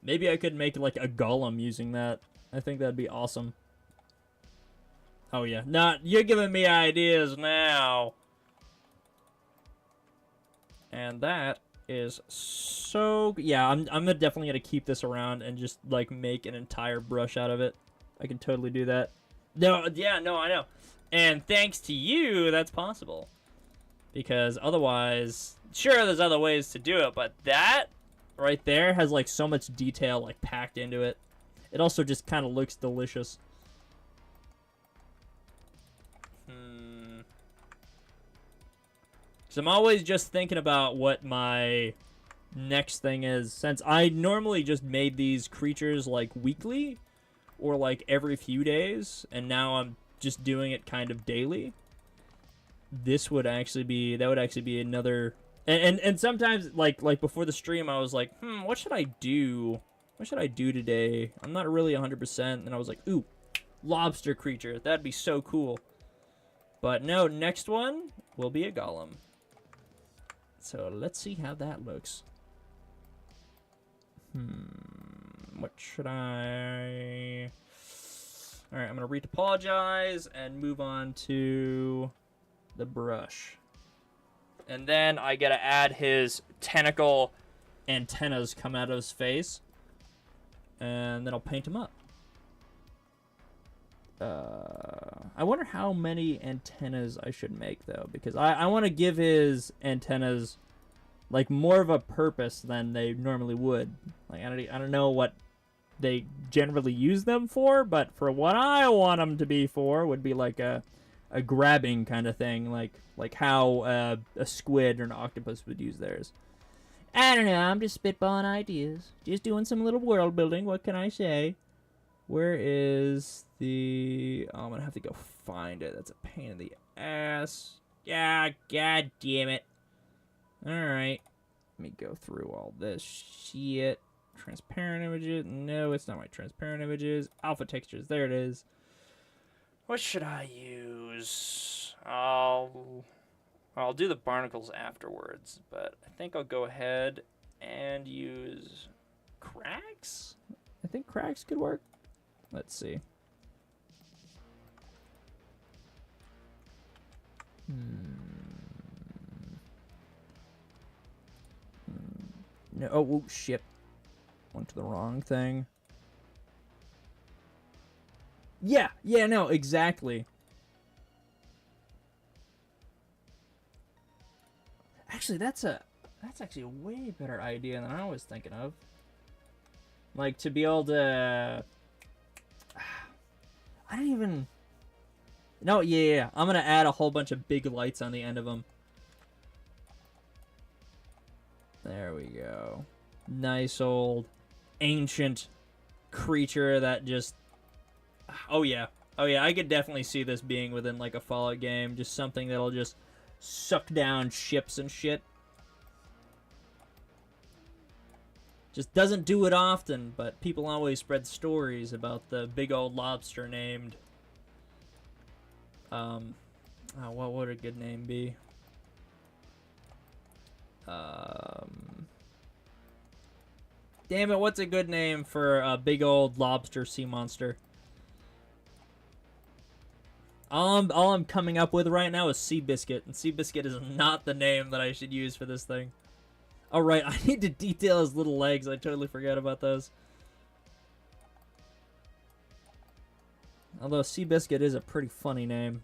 Maybe I could make, like, a golem using that. I think that'd be awesome. Oh, yeah. You're giving me ideas now. And that is so... Yeah, I'm definitely going to keep this around and just, like, make an entire brush out of it. I can totally do that. No, yeah, no, I know. And thanks to you, that's possible. Because otherwise... Sure, there's other ways to do it, but that right there has, like, so much detail, like, packed into it. It also just kind of looks delicious. So I'm always just thinking about what my next thing is. Since I normally just made these creatures like weekly or like every few days, and now I'm just doing it kind of daily. That would actually be another. And sometimes like before the stream, I was like, what should I do? What should I do today? I'm not really 100%, and I was like, ooh, lobster creature. That'd be so cool. But no, next one will be a golem. So let's see how that looks. What should I... Alright, I'm going to re-apologize and move on to the brush. And then I gotta add his tentacle. Antennas come out of his face. And then I'll paint him up. I wonder how many antennas I should make, though. Because I want to give his antennas, like, more of a purpose than they normally would. Like, I don't know what they generally use them for, but for what I want them to be for would be like a grabbing kind of thing, like how a squid or an octopus would use theirs. I don't know, I'm just spitballing ideas. Just doing some little world building, what can I say? Where is the... Oh, I'm gonna have to go find it. That's a pain in the ass. Yeah, god damn it. Alright. Let me go through all this shit. Transparent images. No, it's not my transparent images. Alpha textures. There it is. What should I use? I'll do the barnacles afterwards, but I think I'll go ahead and use cracks. I think cracks could work. Let's see. No. Oh, shit. Went to the wrong thing. Yeah, no, exactly. Actually, that's actually a way better idea than I was thinking of. Like, to be able to... I don't even... No, yeah. I'm gonna add a whole bunch of big lights on the end of them. There we go. Nice old ancient creature that just... Oh yeah, I could definitely see this being within like a Fallout game. Just something that'll just suck down ships and shit. Just doesn't do it often, but people always spread stories about the big old lobster named... oh, what would a good name be? Damn it, what's a good name for a big old lobster sea monster? All I'm coming up with right now is Seabiscuit, and Seabiscuit is not the name that I should use for this thing. Oh, right, I need to detail his little legs. I totally forgot about those. Although Seabiscuit is a pretty funny name.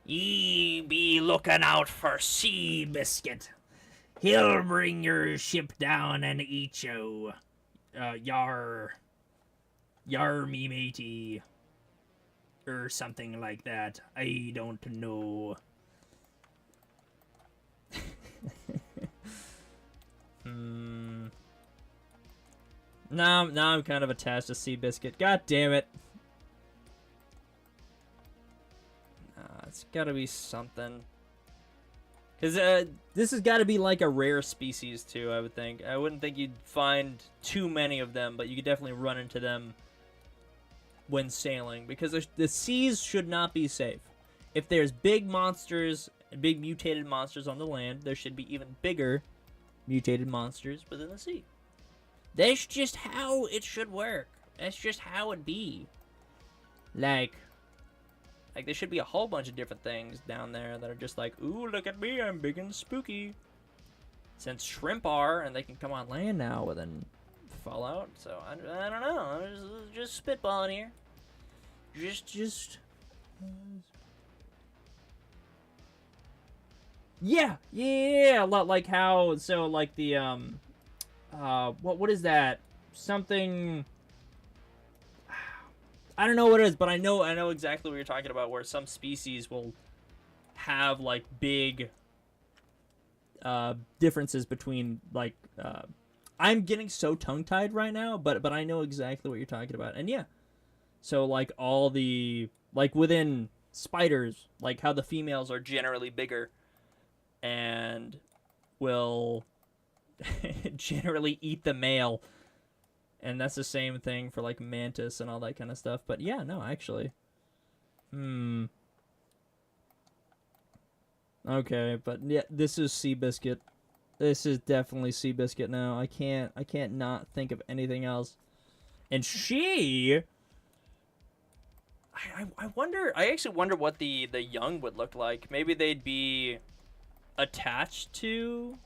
Ye be looking out for Seabiscuit. He'll bring your ship down and eat you. Yar me matey. Or something like that. I don't know. Now I'm kind of attached to Seabiscuit. God damn it. It's gotta be something. Because this has got to be like a rare species too, I would think. I wouldn't think you'd find too many of them, but you could definitely run into them when sailing. Because the seas should not be safe. If there's big monsters, big mutated monsters on the land, there should be even bigger mutated monsters within the sea. That's just how it should work. That's just how it be. Like there should be a whole bunch of different things down there that are just like, ooh, look at me, I'm big and spooky. Since shrimp are, and they can come on land now within Fallout, so I don't know. I'm just spitballing here. Just. Yeah, a lot like how, so like the, what is that? Something... I don't know what it is, but I know exactly what you're talking about, where some species will have, like, big differences between, like, I'm getting so tongue-tied right now, but I know exactly what you're talking about. And yeah, so, like, all the, like, within spiders, like, how the females are generally bigger and will generally eat the male. And that's the same thing for, like, mantis and all that kind of stuff. But, yeah, no, actually. Okay, but yeah, this is Seabiscuit. This is definitely Seabiscuit now. I can't not think of anything else. And she, I wonder. I actually wonder what the young would look like. Maybe they'd be attached to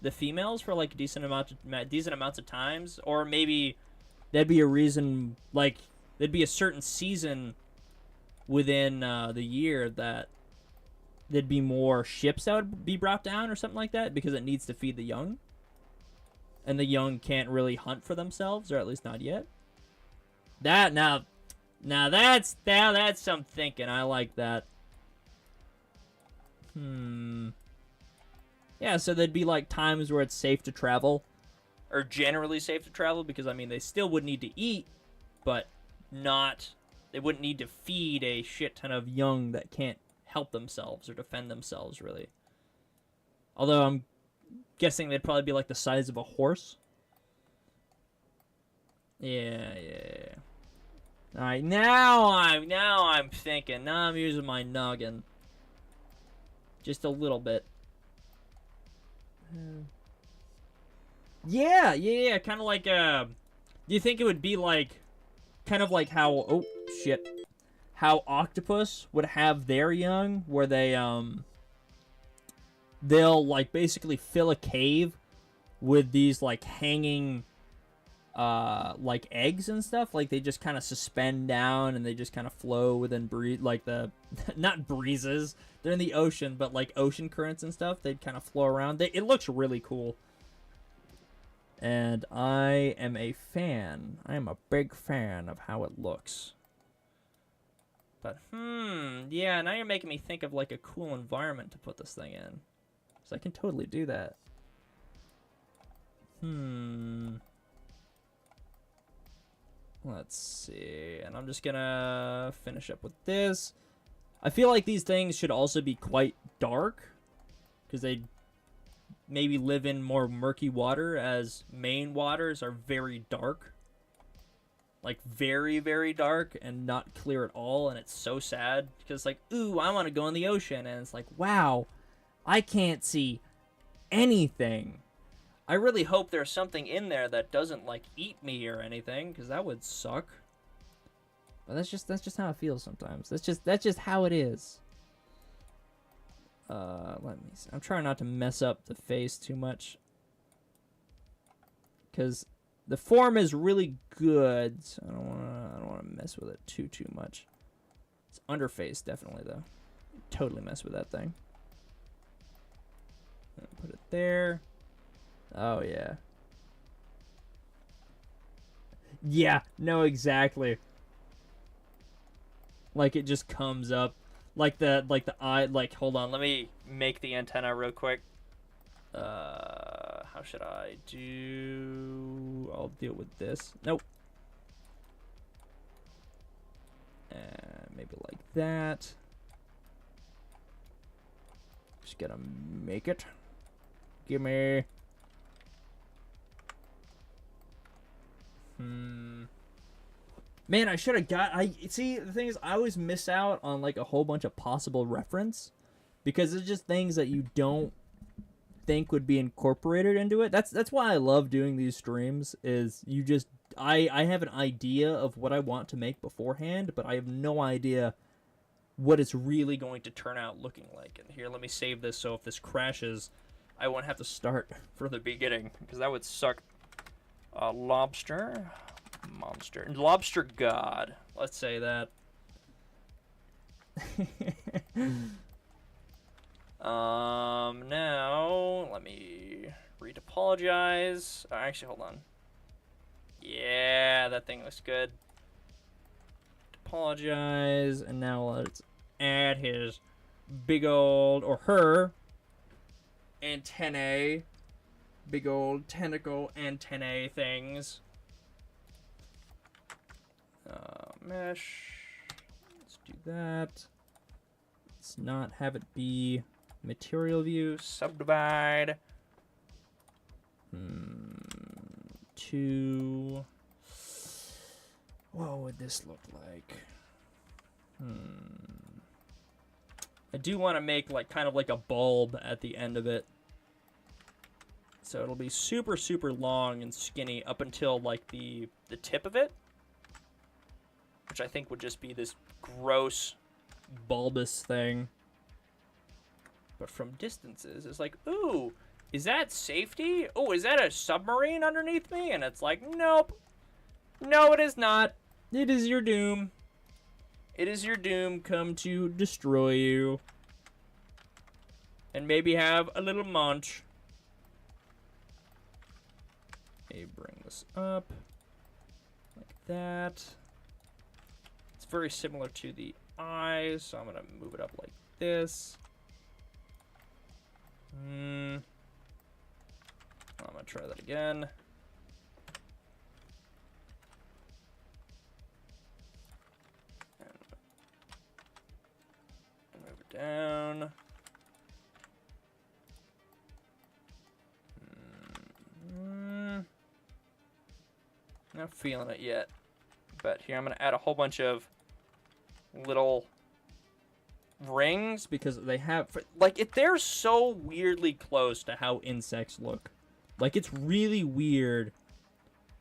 the females for like decent amounts of times, or maybe that'd be a reason. Like, there'd be a certain season within the year that there'd be more ships that would be brought down or something like that because it needs to feed the young, and the young can't really hunt for themselves, or at least not yet. That now that's some thinking. I like that. Yeah, so there'd be like times where it's safe to travel, or generally safe to travel, because I mean they still would need to eat, but not they wouldn't need to feed a shit ton of young that can't help themselves or defend themselves really. Although I'm guessing they'd probably be like the size of a horse. Yeah. All right, now I'm thinking. Now I'm using my noggin. Just a little bit. Yeah. Kind of like do you think it would be like, kind of like how how octopus would have their young, where they'll like basically fill a cave with these like hanging like eggs and stuff, like they just kind of suspend down and they just kind of flow within like the not breezes, they're in the ocean, but like ocean currents and stuff, they'd kind of flow around. It looks really cool, and I am a big fan of how it looks. But yeah, now you're making me think of like a cool environment to put this thing in, so I can totally do that. Let's see, and I'm just gonna finish up with this. I feel like these things should also be quite dark, because they maybe live in more murky water, as main waters are very dark. Like, very, very dark and not clear at all, and it's so sad, because like, ooh, I want to go in the ocean, and it's like, wow, I can't see anything. I really hope there's something in there that doesn't like eat me or anything, because that would suck. But that's just how it feels sometimes. That's just how it is. Let me see. I'm trying not to mess up the face too much, because the form is really good. So I don't wanna mess with it too much. It's underface definitely though. Totally mess with that thing. Put it there. Oh, yeah. Yeah, no, exactly. Like, it just comes up. Like the eye, like, hold on, let me make the antenna real quick. How should I do... I'll deal with this. Nope. Maybe like that. Just gotta make it. Gimme. Man, I should have see, the thing is, I always miss out on like a whole bunch of possible reference, because it's just things that you don't think would be incorporated into it. That's why I love doing these streams, is you just I have an idea of what I want to make beforehand, but I have no idea what it's really going to turn out looking like. And here, let me save this, so if this crashes, I won't have to start from the beginning, because that would suck. Lobster monster, lobster god, let's say that. Now let me read apologize. Actually, hold on. Yeah, that thing looks good. Apologize, and now let's add his big old, or her, antennae. Big old tentacle antennae things. Mesh. Let's do that. Let's not have it be material view. Subdivide. To... What would this look like? I do want to make like kind of like a bulb at the end of it. So it'll be super, super long and skinny up until like the tip of it. Which I think would just be this gross, bulbous thing. But from distances, it's like, ooh, is that safety? Oh, is that a submarine underneath me? And it's like, nope. No, it is not. It is your doom. It is your doom come to destroy you. And maybe have a little munch. Okay, bring this up. Like that. It's very similar to the eyes, so I'm going to move it up like this. I'm going to try that again. And move it down. Not feeling it yet. But here I'm going to add a whole bunch of little rings because they have, like, if they're so weirdly close to how insects look. Like, it's really weird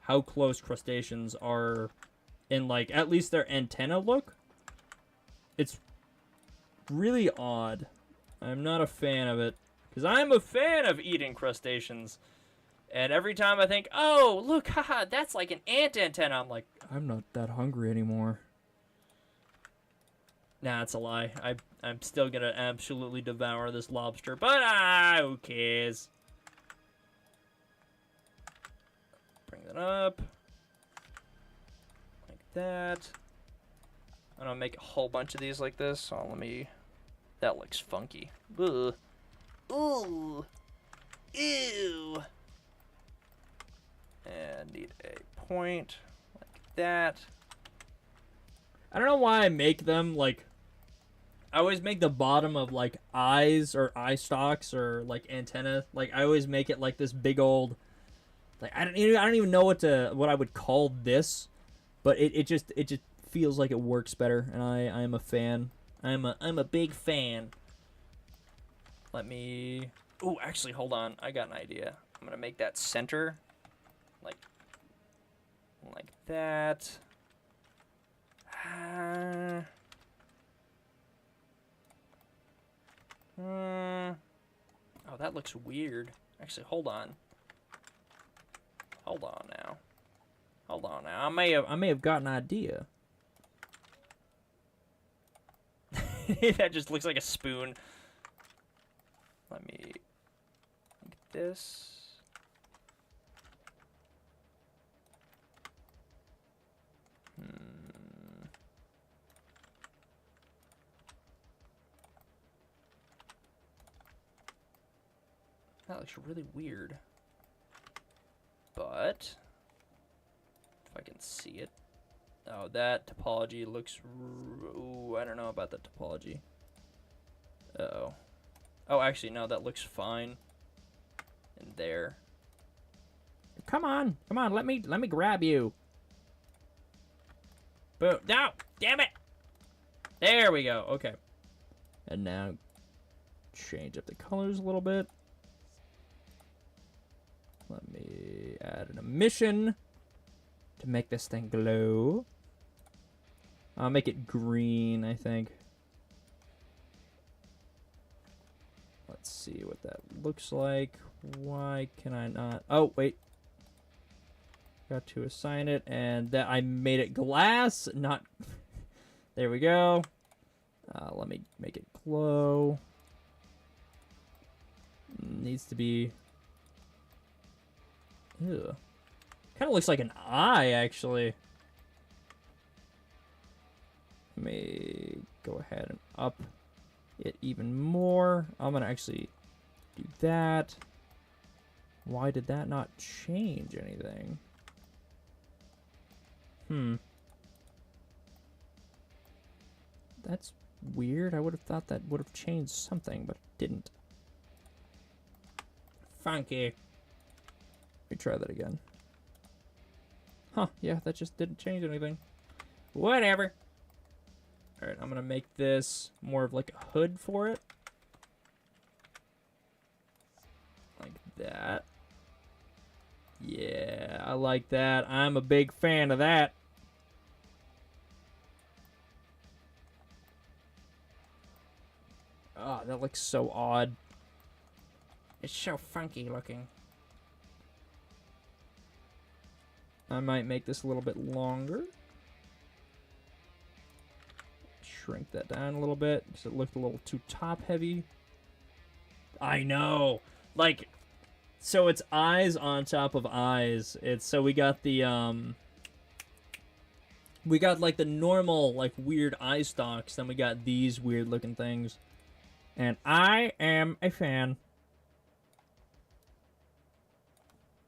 how close crustaceans are in, like, at least their antenna look. It's really odd. I'm not a fan of it because I'm a fan of eating crustaceans. And every time I think, oh, look, haha, that's like an ant antenna, I'm like, I'm not that hungry anymore. Nah, it's a lie. I'm still going to absolutely devour this lobster, but who cares? Bring that up. Like that. I'm going to make a whole bunch of these like this. So let me... That looks funky. Ugh. Ooh. Ew. And need a point like that. I don't know why I make them like... I always make the bottom of like eyes or eye stalks or like antenna. Like I always make it like this big old... Like I don't even know what I would call this, but it just feels like it works better, and I am a fan. I'm a big fan. Let me... Oh, actually, hold on. I got an idea. I'm gonna make that center like that. Oh, that looks weird. Actually, hold on. Hold on now. Hold on now. I may have got an idea. That just looks like a spoon. Let me like this. That looks really weird. But if I can see it. Oh, that topology looks... Ooh, I don't know about that topology. Uh-oh. Oh, actually, no, that looks fine. And there. Come on, let me grab you. Boom. No, damn it. There we go. Okay. And now change up the colors a little bit. Let me add an emission to make this thing glow. I'll make it green, I think. Let's see what that looks like. Why can I not? Oh, wait. Got to assign it, and that I made it glass, not... There we go. Let me make it glow. Needs to be... Ew. Kind of looks like an eye, actually. Let me go ahead and up it even more. I'm going to actually do that. Why did that not change anything? That's weird. I would have thought that would have changed something, but it didn't. Funky. Let me try that again. Huh, yeah, that just didn't change anything. Whatever. Alright, I'm gonna make this more of like a hood for it. Like that. Yeah, I like that. I'm a big fan of that. Oh, that looks so odd. It's so funky looking. I might make this a little bit longer. Shrink that down a little bit because it looked a little too top heavy. I know. Like, so it's eyes on top of eyes. It's so we got the we got like the normal like weird eye stalks, then we got these weird looking things. And I am a fan.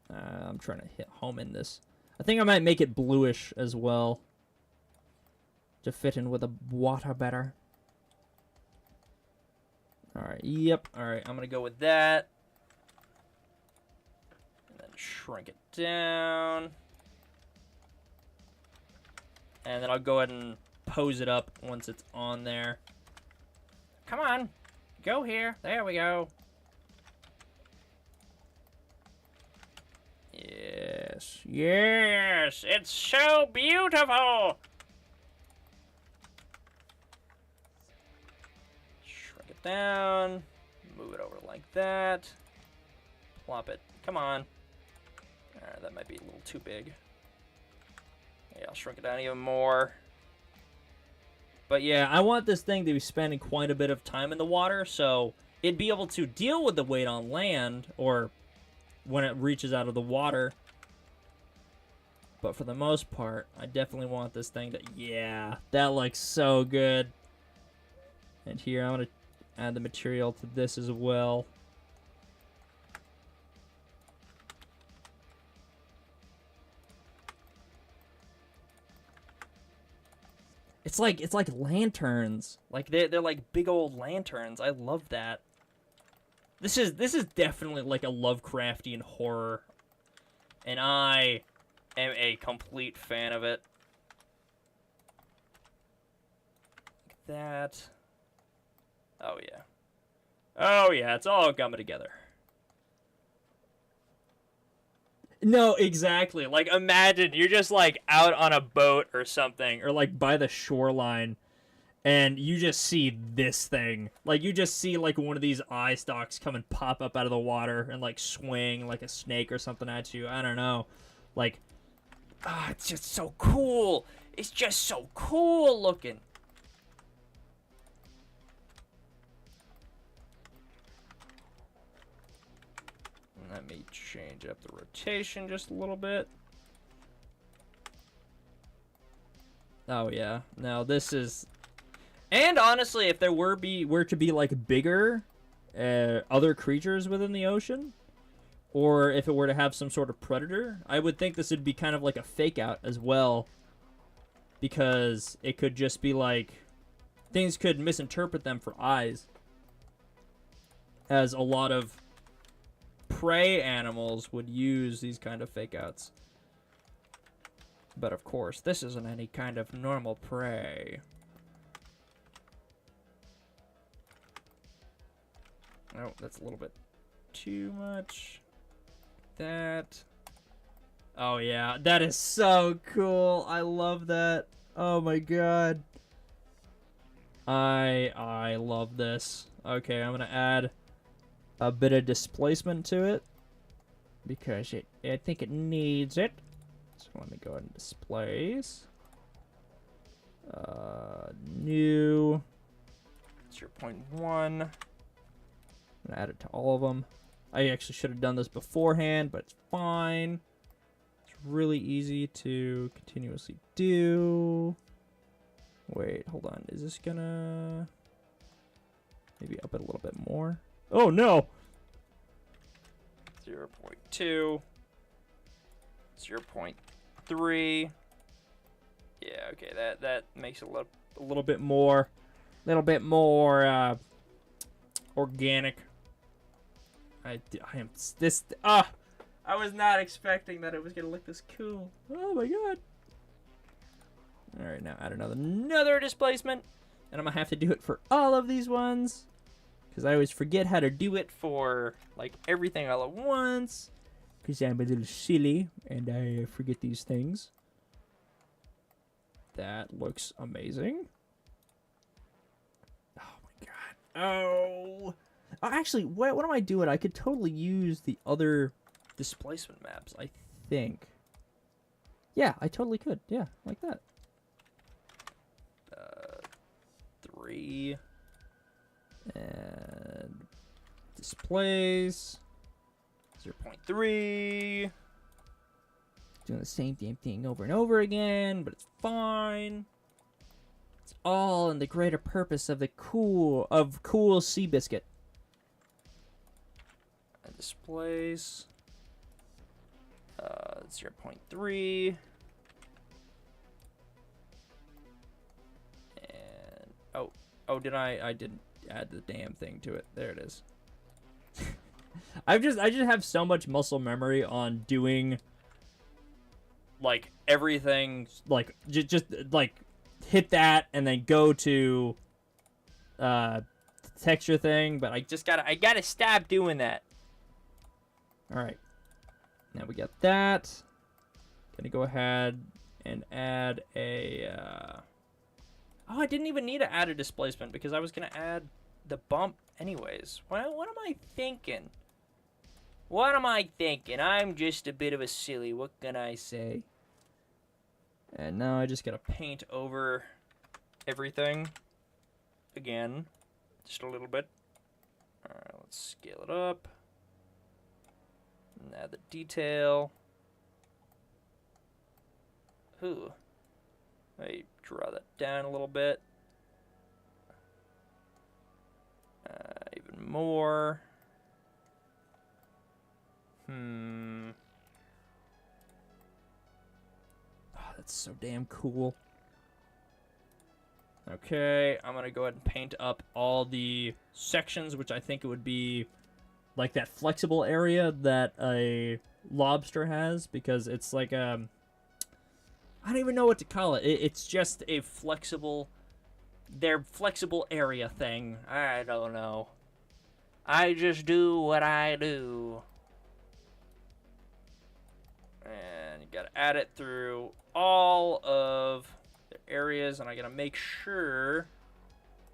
I'm trying to hit home in this. I think I might make it bluish as well to fit in with the water better. Alright, yep. Alright, I'm going to go with that. And then shrink it down. And then I'll go ahead and pose it up once it's on there. Come on. Go here. There we go. Yes. Yes. It's so beautiful. Shrink it down. Move it over like that. Plop it. Come on. Alright, that might be a little too big. Yeah, I'll shrink it down even more. But yeah, I want this thing to be spending quite a bit of time in the water, so it'd be able to deal with the weight on land, or when it reaches out of the water. But for the most part, I definitely want this thing to... Yeah, that looks so good. And here, I'm going to add the material to this as well. It's like lanterns. Like they're like big old lanterns. I love that. This is definitely like a Lovecraftian horror, and I am a complete fan of it. Like that. Oh yeah. Oh yeah, it's all coming together. No, exactly. Like, imagine you're just, like, out on a boat or something, or, like, by the shoreline, and you just see this thing. Like, you just see, like, one of these eye stalks come and pop up out of the water and, like, swing like a snake or something at you. I don't know. Like, it's just so cool. It's just so cool looking. Let me change up the rotation just a little bit. Oh yeah, now this is... And honestly, if there were to be like bigger other creatures within the ocean, or if it were to have some sort of predator, I would think this would be kind of like a fake out as well, because it could just be like things could misinterpret them for eyes, as a lot of prey animals would use these kind of fake outs. But of course, this isn't any kind of normal prey. Oh, that's a little bit too much. That. Oh yeah, that is so cool. I love that. Oh my god. I love this. Okay, I'm gonna add a bit of displacement to it because I think it needs it. So let me go ahead and displace. New 0.1. I'm gonna add it to all of them. I actually should have done this beforehand, but it's fine. It's really easy to continuously do. Wait, hold on. Is this gonna maybe up it a little bit more? Oh no! 0.2. 0.3. Yeah, okay, that makes it a little bit more organic. I am this. I was not expecting that it was gonna look this cool. Oh my god. All right, now add another displacement. And I'm going to have to do it for all of these ones. Because I always forget how to do it for, like, everything all at once. Because I'm a little silly, and I forget these things. That looks amazing. Oh, my God. Oh. Oh, actually, what am I doing? I could totally use the other displacement maps, I think. Yeah, I totally could. Yeah, like that. 3. And displays 0.3. Doing the same damn thing over and over again, but it's fine. It's all in the greater purpose of the cool Seabiscuit. And displays 0.3. And oh, did I didn't add the damn thing to it. There it is. I just have so much muscle memory on doing like everything, like just like hit that and then go to the texture thing, but I gotta stop doing that. All right, now we got that. Gonna go ahead and add a oh, I didn't even need to add a displacement because I was gonna add the bump anyways. What am I thinking? What am I thinking? I'm just a bit of a silly. What can I say? And now I just gotta paint over everything again, just a little bit. All right, let's scale it up. And add the detail. Ooh, I draw that down a little bit. Even more. Oh, that's so damn cool. Okay, I'm gonna go ahead and paint up all the sections, which I think it would be like that flexible area that a lobster has, because it's like I don't even know what to call it. It's just a flexible, their flexible area thing. I don't know. I just do what I do. And you gotta add it through all of the areas, and I gotta make sure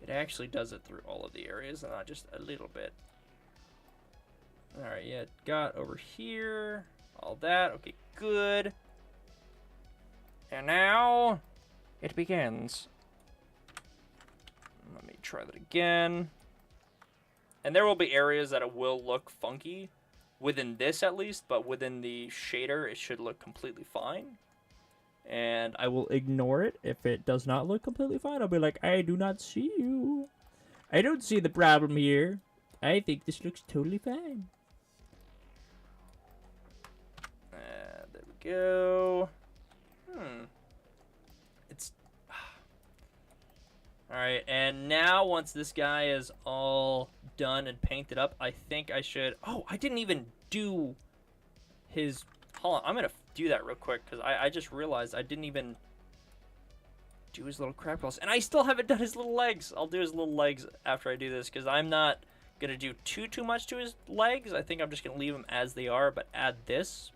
it actually does it through all of the areas and not just a little bit. Alright, yeah, got over here, all that. Okay, good. And now it begins. Let me try that again. And there will be areas that it will look funky within this, at least, but within the shader it should look completely fine. And I will ignore it if it does not look completely fine. I'll be like, I do not see you. I don't see the problem here. I think this looks totally fine. There we go. It's alright, and now once this guy is all done and painted up, I think I should... Oh, I didn't even do his... Hold on, I'm gonna do that real quick, because I just realized I didn't even do his little crab claws. And I still haven't done his little legs. I'll do his little legs after I do this, because I'm not gonna do too much to his legs. I think I'm just gonna leave them as they are, but add this,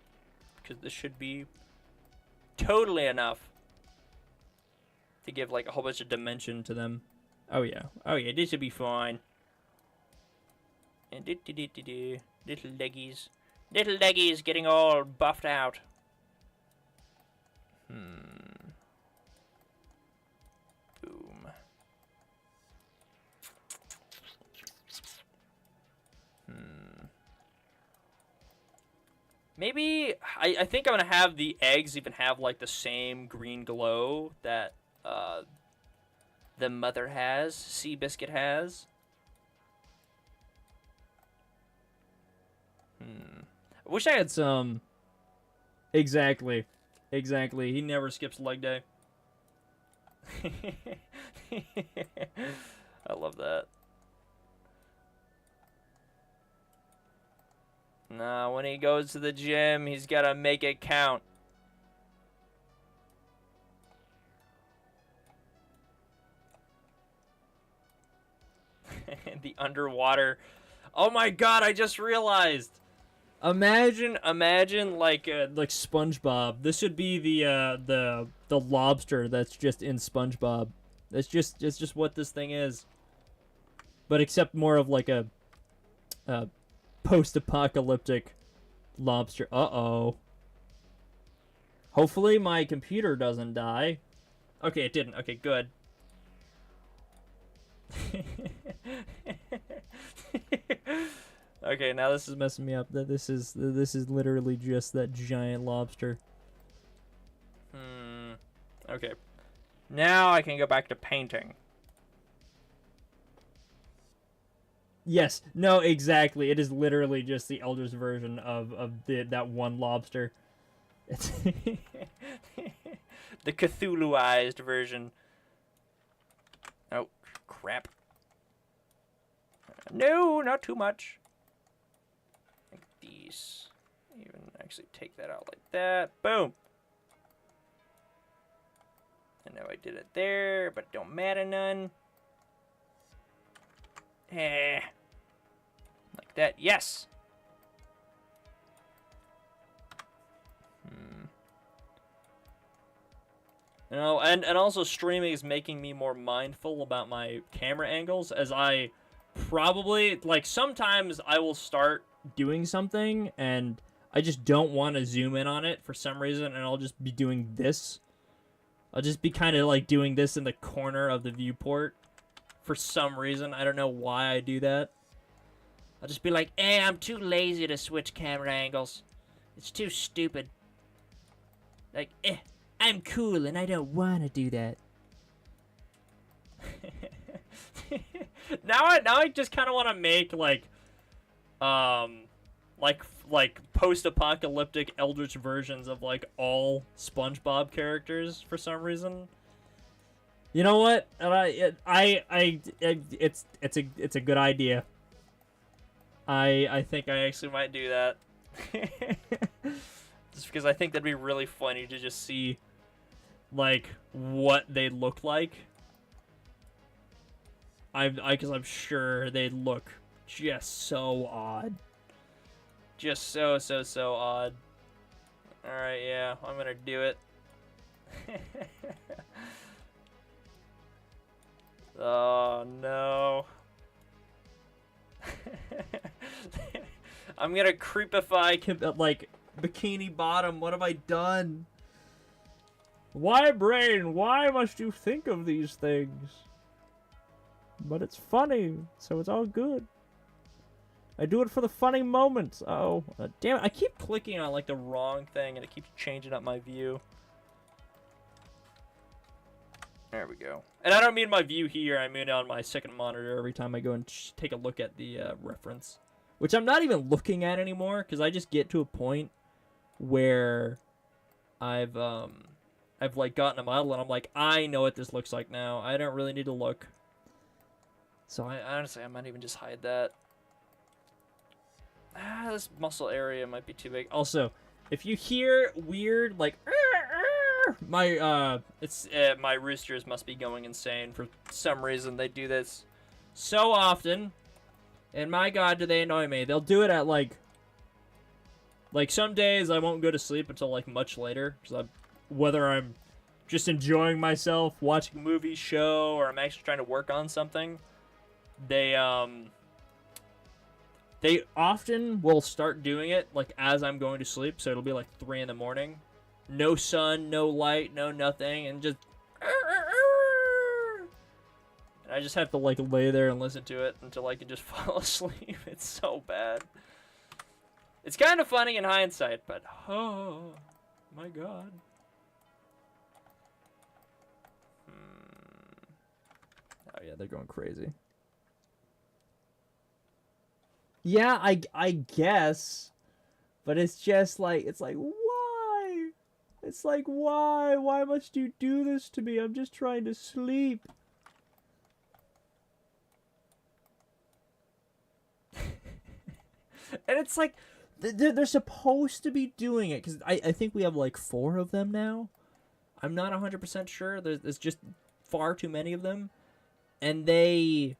because this should be totally enough to give like a whole bunch of dimension to them. Oh yeah, this should be fine. And little leggies getting all buffed out. Boom. Maybe I think I'm gonna have the eggs even have like the same green glow that the mother has, Seabiscuit has. I wish I had some. Exactly. He never skips leg day. I love that. Nah, when he goes to the gym, he's gotta make it count. The underwater. Oh my god, I just realized. Imagine like SpongeBob. This should be the lobster that's just in SpongeBob. It's just what this thing is. But except more of like a post-apocalyptic lobster. Uh-oh. Hopefully my computer doesn't die. Okay, it didn't. Okay, good. Okay, now this is messing me up. This is literally just that giant lobster. Okay. Now I can go back to painting. Yes. No, exactly. It is literally just the Elder's version of that one lobster. It's the Cthulhuized version. Oh, crap. No, not too much. Like these. Even actually take that out like that. Boom. I know I did it there, but it don't matter none. Like that. Yes. You know, and also streaming is making me more mindful about my camera angles, as I probably, like, sometimes I will start doing something and I just don't want to zoom in on it for some reason, and I'll just be doing this. I'll just be kind of like doing this in the corner of the viewport for some reason. I don't know why I do that. I'll just be like, I'm too lazy to switch camera angles. It's too stupid. Like, I'm cool and I don't want to do that. now I just kind of want to make like post-apocalyptic eldritch versions of like all SpongeBob characters for some reason. You know what? It's a good idea. I think I actually might do that. Just because I think that'd be really funny to just see like what they look like. Because I'm sure they'd look just so odd. Just so odd. Alright, yeah, I'm gonna do it. Oh, no. I'm gonna creepify, like, Bikini Bottom. What have I done? Why, brain? Why must you think of these things? But it's funny, so it's all good. I do it for the funny moments. Oh, damn it. I keep clicking on, like, the wrong thing, and it keeps changing up my view. There we go. And I don't mean my view here. I mean on my second monitor every time I go and take a look at the reference. Which I'm not even looking at anymore, because I just get to a point where I've like, gotten a model, and I'm like, I know what this looks like now. I don't really need to look. So honestly, I might even just hide that. This muscle area might be too big. Also, if you hear weird, like, my roosters must be going insane for some reason. They do this so often, and my god, do they annoy me. They'll do it at, like some days I won't go to sleep until, like, much later, because whether I'm just enjoying myself, watching a movie, show, or I'm actually trying to work on something, they often will start doing it, like, as I'm going to sleep, so it'll be, like, 3 in the morning. No sun, no light, no nothing, and just... And I just have to, like, lay there and listen to it until I can just fall asleep. It's so bad. It's kind of funny in hindsight, but... Oh, my god. Oh, yeah, they're going crazy. Yeah, I guess, but it's just like, why? It's like, why? Why must you do this to me? I'm just trying to sleep. And it's like, they're supposed to be doing it, because I think we have like 4 of them now. I'm not 100% sure. There's just far too many of them. And they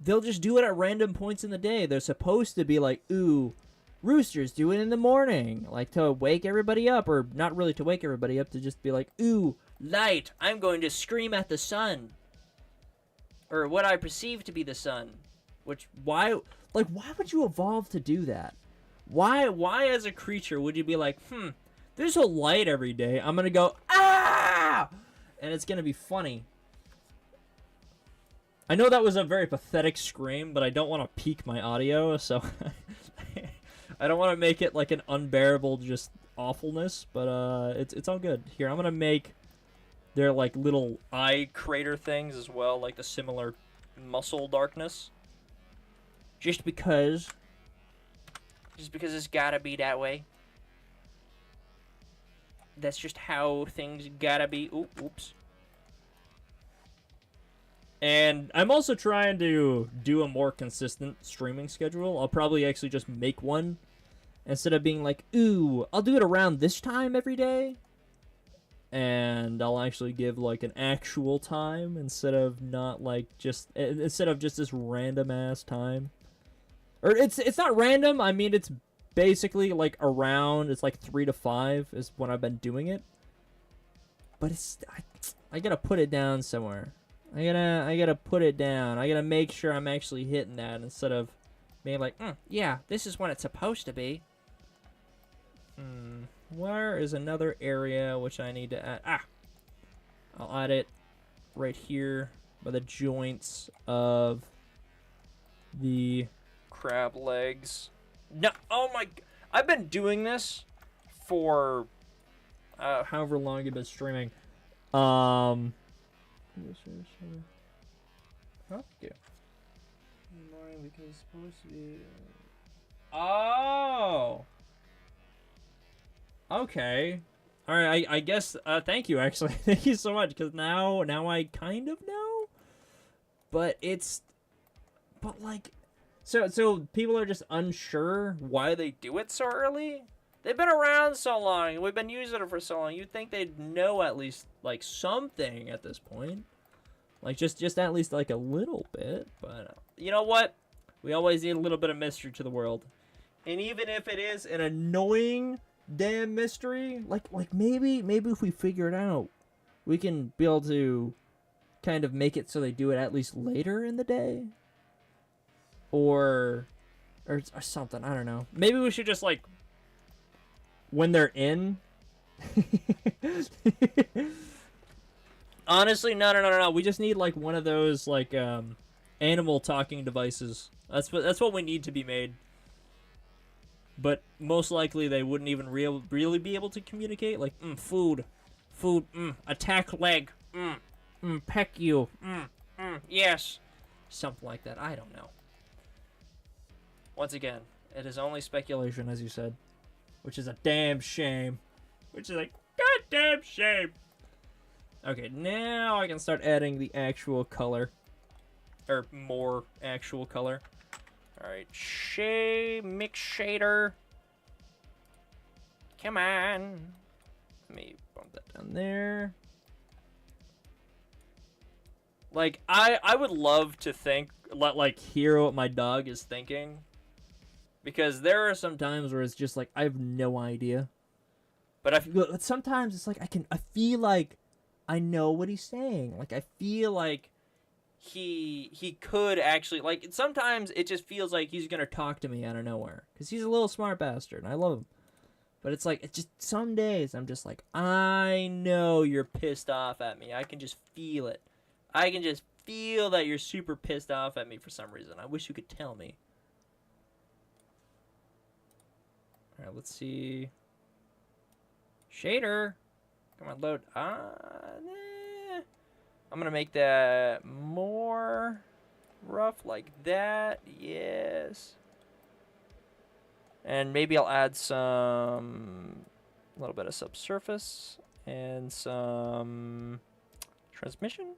they'll just do it at random points in the day. They're supposed to be like, ooh, roosters do it in the morning, like to wake everybody up, or not really to wake everybody up, to just be like, ooh, light, I'm going to scream at the sun. Or what I perceive to be the sun. Which, why would you evolve to do that? Why as a creature would you be like, there's a light every day, I'm gonna go, ah! And it's gonna be funny. I know that was a very pathetic scream, but I don't want to peak my audio, so I don't want to make it like an unbearable just awfulness, but it's all good. Here, I'm gonna make their like little eye crater things as well, like the similar muscle darkness. Just because it's gotta be that way. That's just how things gotta be. Oops. And I'm also trying to do a more consistent streaming schedule. I'll probably actually just make one instead of being like, ooh, I'll do it around this time every day. And I'll actually give like an actual time instead of just this random ass time. Or it's not random. I mean, it's basically like around. It's like 3 to 5 is when I've been doing it. But I gotta put it down somewhere. I gotta put it down. I gotta make sure I'm actually hitting that instead of being like, yeah, this is when it's supposed to be. Where is another area which I need to add? I'll add it right here by the joints of the crab legs. No, oh my! I've been doing this for however long you've been streaming. Okay. Because it's supposed to be. Oh. Okay. All right. I guess. Thank you. Actually, thank you so much. Because now I kind of know. But like, so people are just unsure why they do it so early. They've been around so long. We've been using it for so long. You'd think they'd know at least like something at this point. Like just at least like a little bit. But you know what? We always need a little bit of mystery to the world. And even if it is an annoying damn mystery, like maybe if we figure it out, we can be able to kind of make it so they do it at least later in the day. Or something. I don't know. Maybe we should just like when they're in. Honestly, no. We just need like one of those like animal talking devices. That's what we need to be made. But most likely they wouldn't even really be able to communicate. Like food, attack leg, peck you, yes, something like that. I don't know. Once again, it is only speculation, as you said, which is a damn shame. Which is a goddamn shame. Okay, now I can start adding the actual color. Or more actual color. Alright, mix shader. Come on. Let me bump that down there. Like, I would love to hear what my dog is thinking. Because there are some times where it's just like, I have no idea. But sometimes it's like, I feel like I know what he's saying. Like, I feel like he could actually, like, sometimes it just feels like he's gonna talk to me out of nowhere. Because he's a little smart bastard, and I love him. But it's like, it's just, some days I'm just like, I know you're pissed off at me. I can just feel it. I can just feel that you're super pissed off at me for some reason. I wish you could tell me. Alright, let's see. Shader. Come on, load. Nah. I'm gonna make that more rough like that. Yes. And maybe I'll add a little bit of subsurface and some transmission.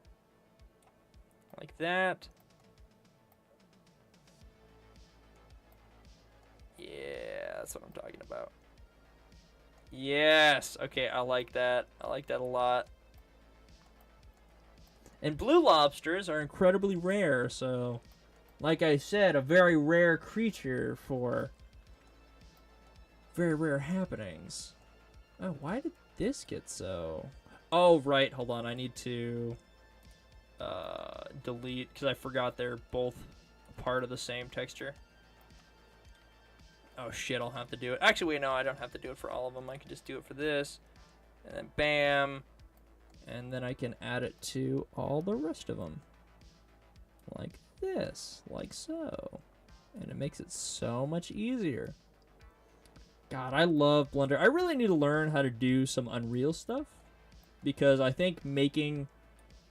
Like that. Yeah, that's what I'm talking about. Yes. Okay, I like that. I like that a lot. And blue lobsters are incredibly rare, so like I said, a very rare creature for very rare happenings. Oh, why did this get so... Oh, right. Hold on. I need to delete, because I forgot they're both part of the same texture. Oh, shit. I'll have to do it. Actually, wait, no. I don't have to do it for all of them. I can just do it for this. And then bam. And then I can add it to all the rest of them. Like this. Like so. And it makes it so much easier. God, I love Blender. I really need to learn how to do some Unreal stuff, because I think making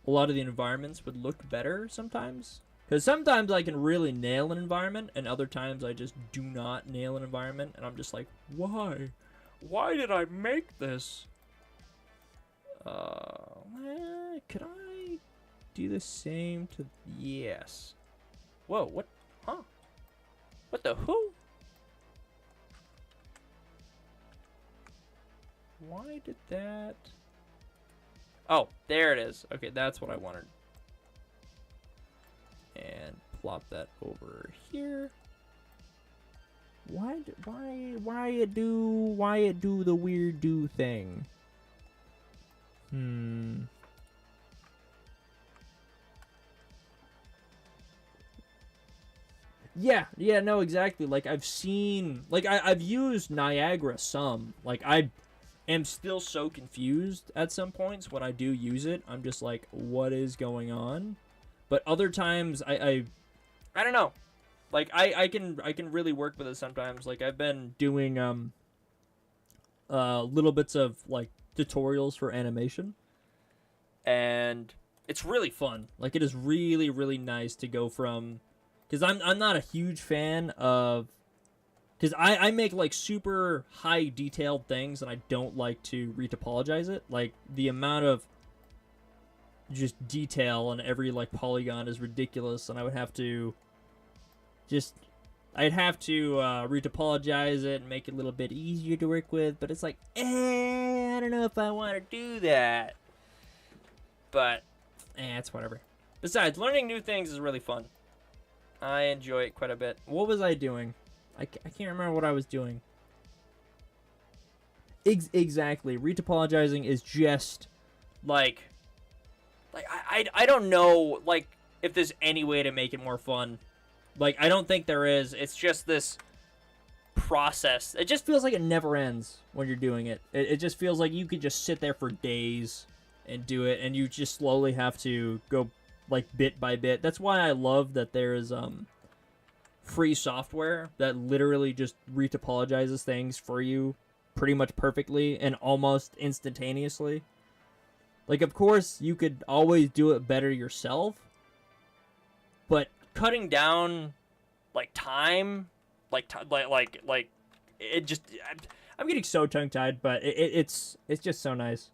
a lot of the environments would look better sometimes. Because sometimes I can really nail an environment, and other times I just do not nail an environment, and I'm just like, why? Why did I make this? Could I do the same to... Yes. Whoa, what? Huh? What the who? Why did that... Oh, there it is. Okay, that's what I wanted. And plop that over here. Why it do the weird do thing? Yeah, no, exactly. Like, I've seen... Like, I've used Niagara some. Like, I am still so confused at some points when I do use it. I'm just like, what is going on? But other times, I don't know. Like, I can really work with it sometimes. Like, I've been doing little bits of, like, tutorials for animation. And it's really fun. Like, it is really, really nice to go from... Because I'm not a huge fan of... Because I make, like, super high detailed things, and I don't like to retopologize it. Like, the amount of just detail on every, like, polygon is ridiculous, and I would have to just... I'd have to retopologize it and make it a little bit easier to work with, but it's like, I don't know if I want to do that. But, it's whatever. Besides, learning new things is really fun. I enjoy it quite a bit. What was I doing? I can't remember what I was doing. Exactly. Retopologizing is just, like I don't know, like, if there's any way to make it more fun. Like, I don't think there is. It's just this process. It just feels like it never ends when you're doing it. It just feels like you could just sit there for days and do it, and you just slowly have to go, like, bit by bit. That's why I love that there's free software that literally just retopologizes things for you pretty much perfectly and almost instantaneously. Like, of course, you could always do it better yourself, but cutting down, like, time, like it just... I'm getting so tongue-tied, but it's just so nice.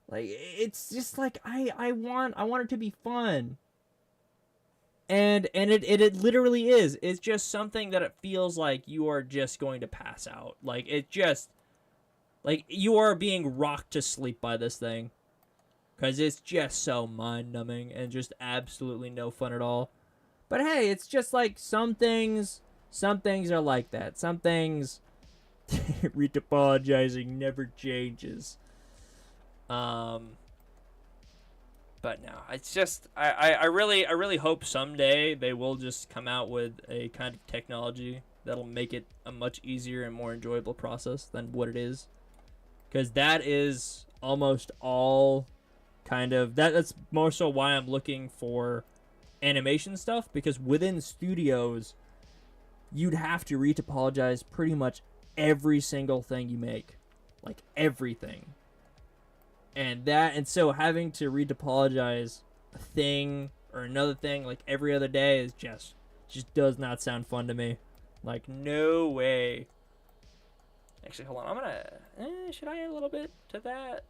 Like, it's just like, I want it to be fun. And it literally is. It's just something that it feels like you are just going to pass out. Like, it just... Like, you are being rocked to sleep by this thing. Because it's just so mind-numbing and just absolutely no fun at all. But hey, it's just like some things are like that. Some things... retopologizing never changes. But no, it's just I really hope someday they will just come out with a kind of technology that'll make it a much easier and more enjoyable process than what it is. Because that is almost all kind of that's more so why I'm looking for animation stuff, because within studios you'd have to retopologize pretty much every single thing you make. Like, everything. And so having to retopologize a thing or another thing like every other day is just does not sound fun to me. Like, no way. Actually, hold on. I'm gonna... should I add a little bit to that?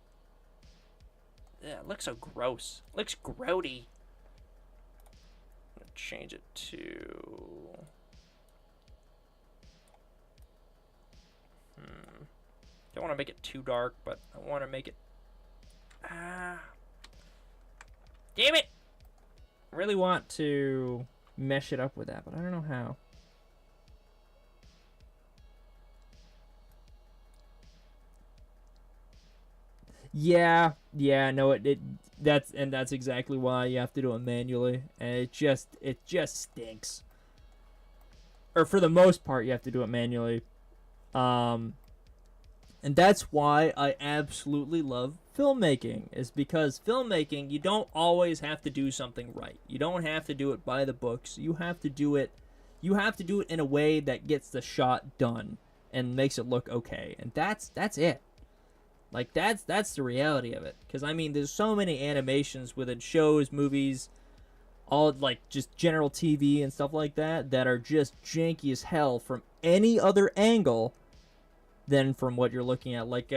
Yeah, it looks so gross. It looks grody. I'm gonna change it to... Don't want to make it too dark, but I want to make it... Damn it! I really want to mesh it up with that, but I don't know how. Yeah, no, that's exactly why you have to do it manually, and it just stinks. Or for the most part, you have to do it manually. Um, and that's why I absolutely love filmmaking, is because filmmaking, you don't always have to do something right. You don't have to do it by the books. You have to do it in a way that gets the shot done and makes it look okay. And that's it. Like that's the reality of it. Cuz I mean, there's so many animations within shows, movies, all like just general TV and stuff like that that are just janky as hell from any other angle than from what you're looking at. Like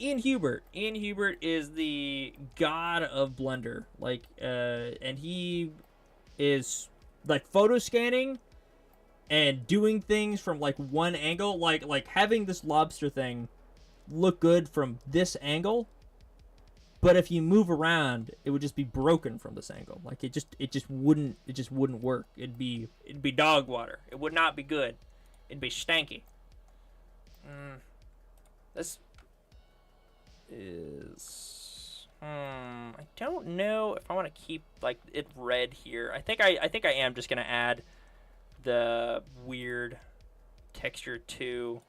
Ian Hubert. Ian Hubert is the god of Blender. And he is like photo scanning and doing things from like one angle, like having this lobster thing look good from this angle, but if you move around, it would just be broken from this angle. Like it just wouldn't work. It'd be dog water. It would not be good. It'd be stanky. This is I don't know if I want to keep like it red here. I think I am just gonna add the weird texture to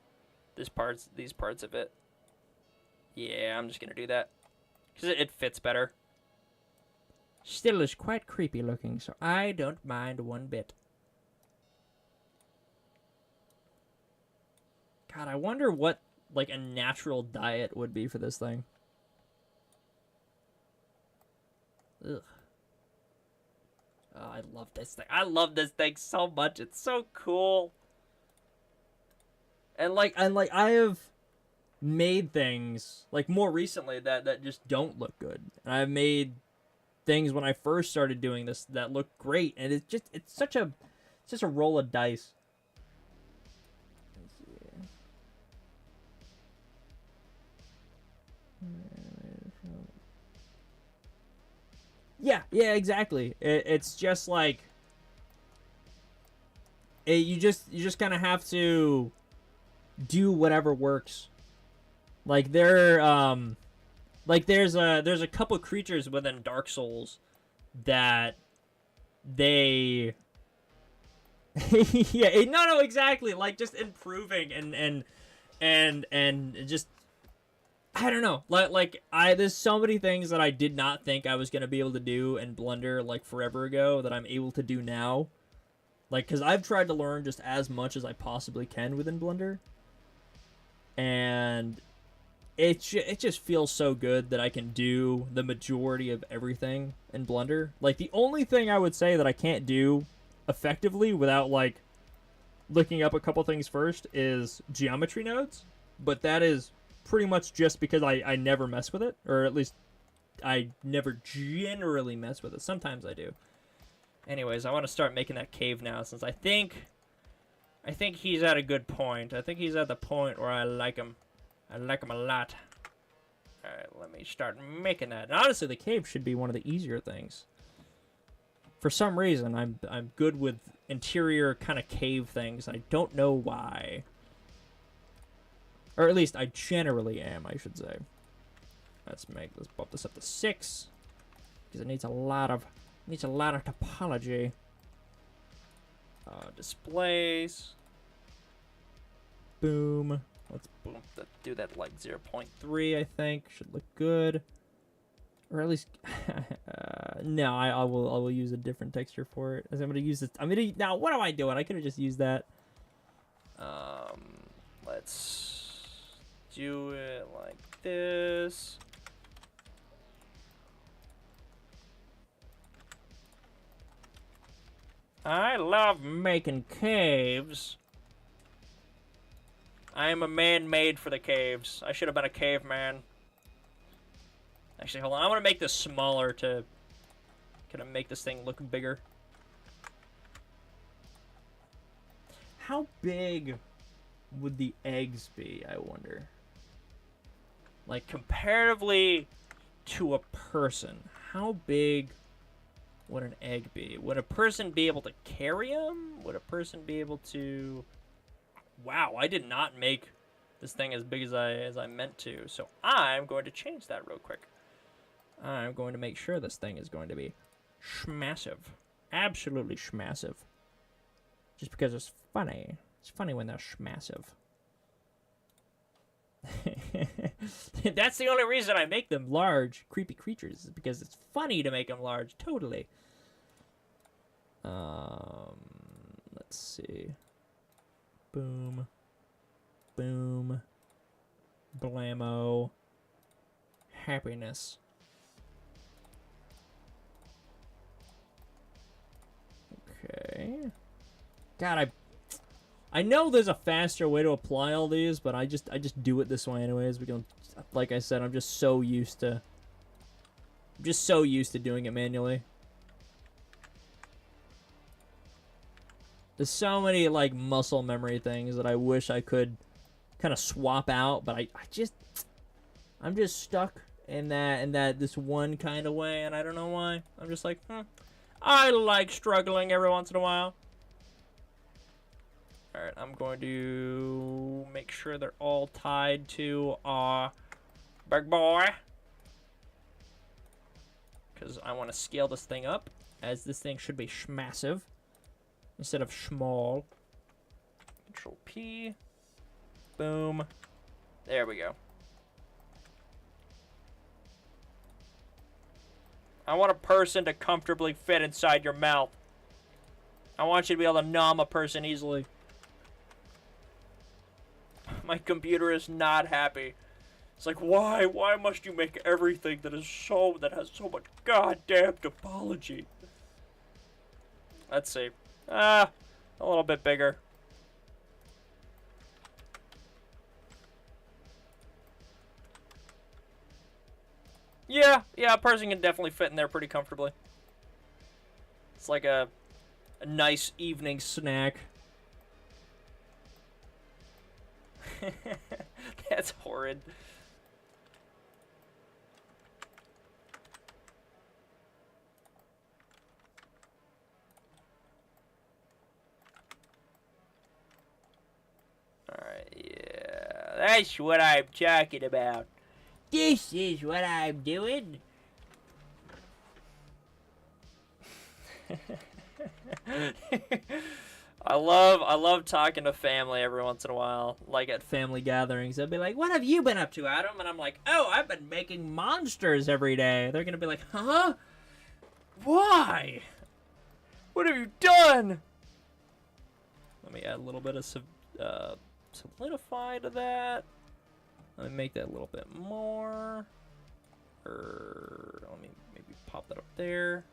these parts of it. Yeah, I'm just gonna do that because it fits better. Still is quite creepy looking, so I don't mind one bit. God, I wonder what like a natural diet would be for this thing. Ugh. Oh, I love this thing. I love this thing so much. It's so cool. And I have made things like more recently that just don't look good. And I've made things when I first started doing this that look great, and it's just a roll of dice. Yeah, exactly. It's just like you just kind of have to do whatever works. Like there's a couple creatures within Dark Souls that they yeah, no, exactly, like just improving and just I don't know. There's so many things that I did not think I was gonna be able to do in Blender like forever ago that I'm able to do now. Like, cause I've tried to learn just as much as I possibly can within Blender, and it just feels so good that I can do the majority of everything in Blender. Like the only thing I would say that I can't do effectively without like looking up a couple things first is geometry nodes, but that is pretty much just because I never mess with it, or at least I never generally mess with it. Sometimes I do. Anyways, I want to start making that cave now, since I think he's at a good point. I think he's at the point where I like him. I like him a lot. Alright, let me start making that. And honestly, the cave should be one of the easier things. For some reason, I'm good with interior kind of cave things. I don't know why. Or at least I generally am, I should say. Let's bump this up to 6. Because it needs a lot of topology. Displays. Boom. Let's do that like 0.3, I think. Should look good. Or at least no, I will use a different texture for it. As I'm gonna use this. Now what am I doing? I could have just used that. Let's do it like this. I love making caves. I am a man made for the caves. I should have been a caveman. Actually, hold on. I want to make this smaller to kind of make this thing look bigger. How big would the eggs be, I wonder? Like, comparatively to a person, how big would an egg be? Would a person be able to carry them? Would a person be able to... Wow, I did not make this thing as big as I meant to. So I'm going to change that real quick. I'm going to make sure this thing is going to be schmassive. Absolutely schmassive. Just because it's funny. It's funny when they're schmassive. That's the only reason I make them large, creepy creatures, is because it's funny to make them large. Totally. Let's see. Boom. Boom. Blammo. Happiness. Okay. God, I know there's a faster way to apply all these, but I just do it this way anyways. Because, like I said, I'm just so used to doing it manually. There's so many like muscle memory things that I wish I could kind of swap out, but I'm just stuck in this one kind of way, and I don't know why. I'm just like, I like struggling every once in a while. Alright, I'm going to make sure they're all tied to our big boy. Because I want to scale this thing up, as this thing should be schmassive instead of small. Control P. Boom. There we go. I want a person to comfortably fit inside your mouth. I want you to be able to numb a person easily. My computer is not happy. It's like, why? Why must you make everything that has so much goddamn topology? Let's see. A little bit bigger. Yeah, a person can definitely fit in there pretty comfortably. It's like a nice evening snack. That's horrid. Alright, yeah. That's what I'm talking about. This is what I'm doing. I love talking to family every once in a while. Like at family gatherings, they'll be like, "What have you been up to, Adam?" And I'm like, "Oh, I've been making monsters every day." They're gonna be like, "Huh? Why? What have you done?" Let me add a little bit of solidify to that. Let me make that a little bit more. Let me maybe pop that up there.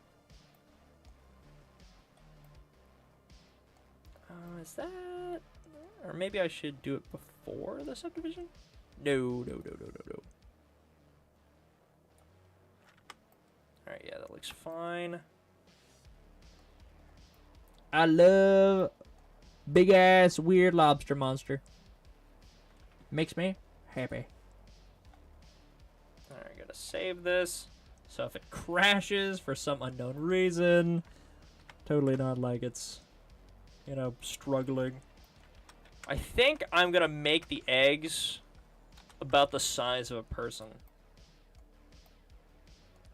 Is that... Or maybe I should do it before the subdivision? No. Alright, yeah, that looks fine. I love big-ass weird lobster monster. Makes me happy. Alright, gotta save this. So if it crashes for some unknown reason, totally not like it's... You know, struggling. I think I'm gonna make the eggs about the size of a person.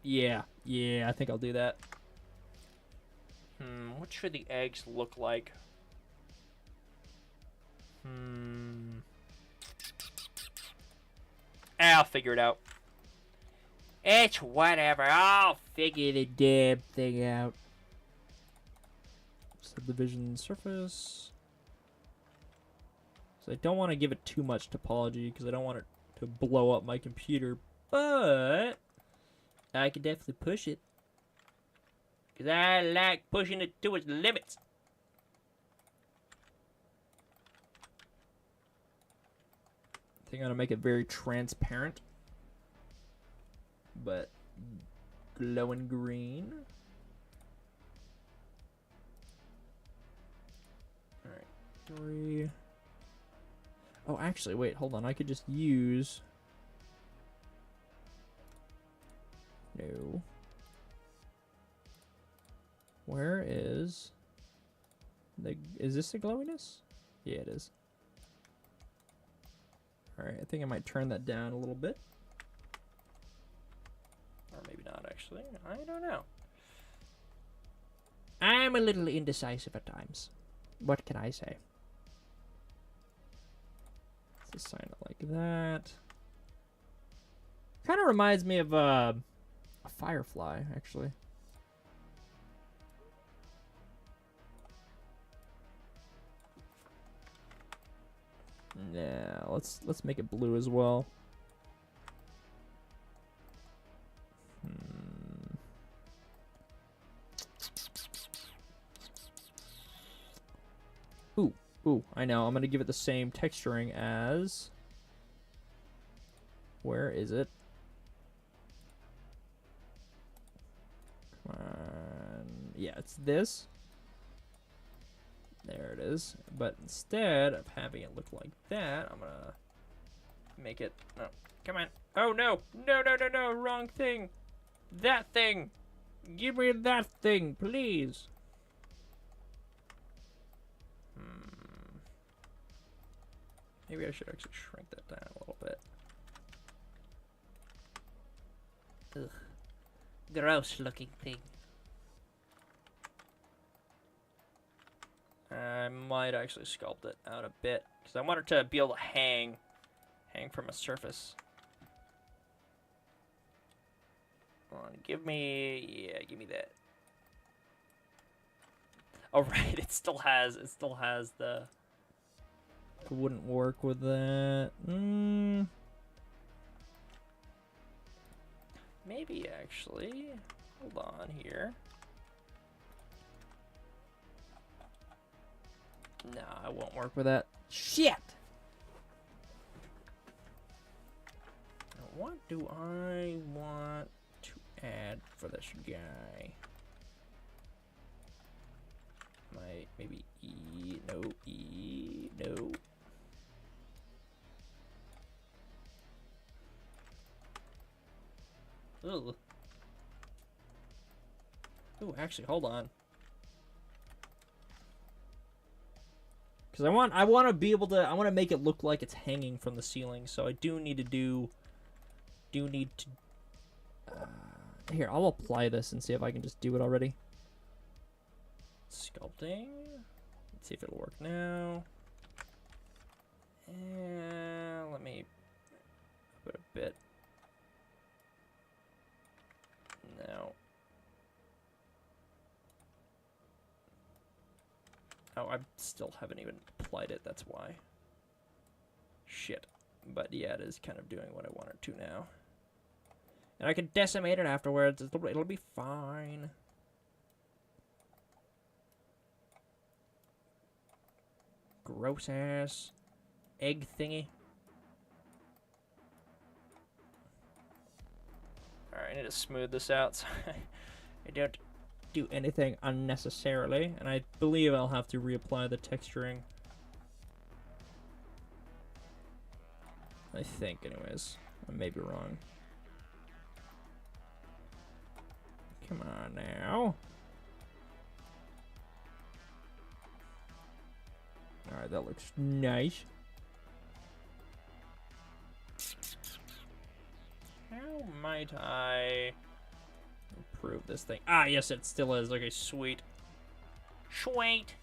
Yeah, I think I'll do that. What should the eggs look like? I'll figure it out. It's whatever. I'll figure the damn thing out. Subdivision surface. So I don't want to give it too much topology because I don't want it to blow up my computer, but I can definitely push it because I like pushing it to its limits. I think I'm gonna make it very transparent, but glowing green. Alright, 3. Oh, actually, wait, hold on. I could just use... No. Where is the... Is this the glowiness? Yeah, it is. Alright, I think I might turn that down a little bit. Or maybe not, actually. I don't know. I'm a little indecisive at times. What can I say? Let's assign it like that. Kind of reminds me of a firefly, actually. Yeah, let's make it blue as well. Ooh, I know. I'm gonna give it the same texturing as... Where is it? Come on. Yeah, it's this. There it is. But instead of having it look like that, I'm gonna make it... Oh, come on. Oh, no. No, no, no, no. Wrong thing. That thing. Give me that thing, please. Maybe I should actually shrink that down a little bit. Ugh. Gross looking thing. I might actually sculpt it out a bit because I want it to be able to hang from a surface. Come on, give me that. Oh right, it still has the... It wouldn't work with that. Maybe actually. Hold on here. No, I won't work with that. Shit! Now, what do I want to add for this guy? Maybe E, no, E, no. Ugh. Ooh, actually, hold on. Because I want to be able to, I want to make it look like it's hanging from the ceiling. So I do need to here, I'll apply this and see if I can just do it already. Sculpting. Let's see if it'll work now. And let me put a bit. No. Oh, I still haven't even applied it, that's why. Shit. But yeah, it is kind of doing what I want it to now. And I can decimate it afterwards. It'll be fine. Gross ass egg thingy. Alright, I need to smooth this out so I don't do anything unnecessarily. And I believe I'll have to reapply the texturing. I think, anyways. I may be wrong. Come on now. Alright, that looks nice. How might I improve this thing? Ah, yes, it still is. Okay, sweet. Sweet.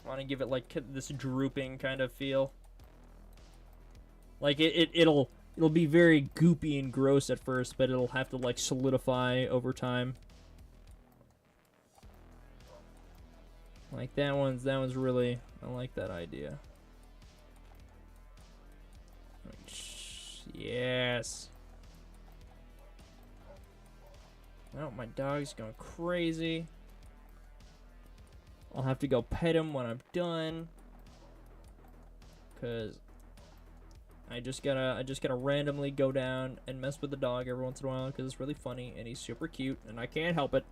I want to give it like this drooping kind of feel. Like it'll be very goopy and gross at first, but it'll have to like solidify over time. Like that one's really, I like that idea. Yes. Oh, my dog's going crazy. I'll have to go pet him when I'm done. 'Cause I just gotta randomly go down and mess with the dog every once in a while because it's really funny and he's super cute and I can't help it.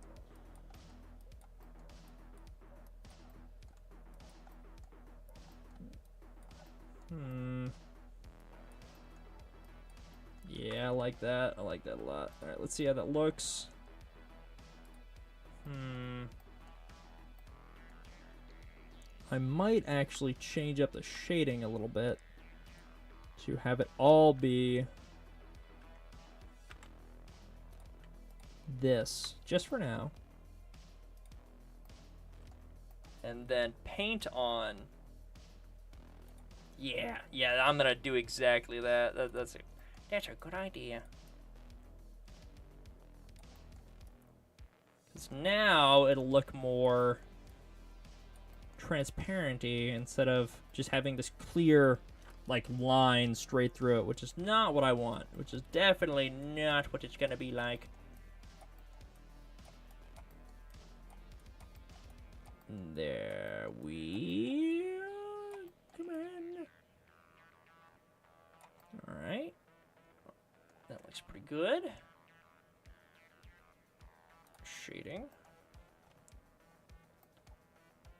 Yeah, like that. I like that a lot. All right, let's see how that looks. I might actually change up the shading a little bit to have it all be this, just for now. And then paint on. Yeah, I'm gonna do exactly that. That's a good idea. Because now it'll look more transparenty instead of just having this clear, like, line straight through it, which is not what I want. Which is definitely not what it's gonna be like. There we come on. All right, that looks pretty good. Shading.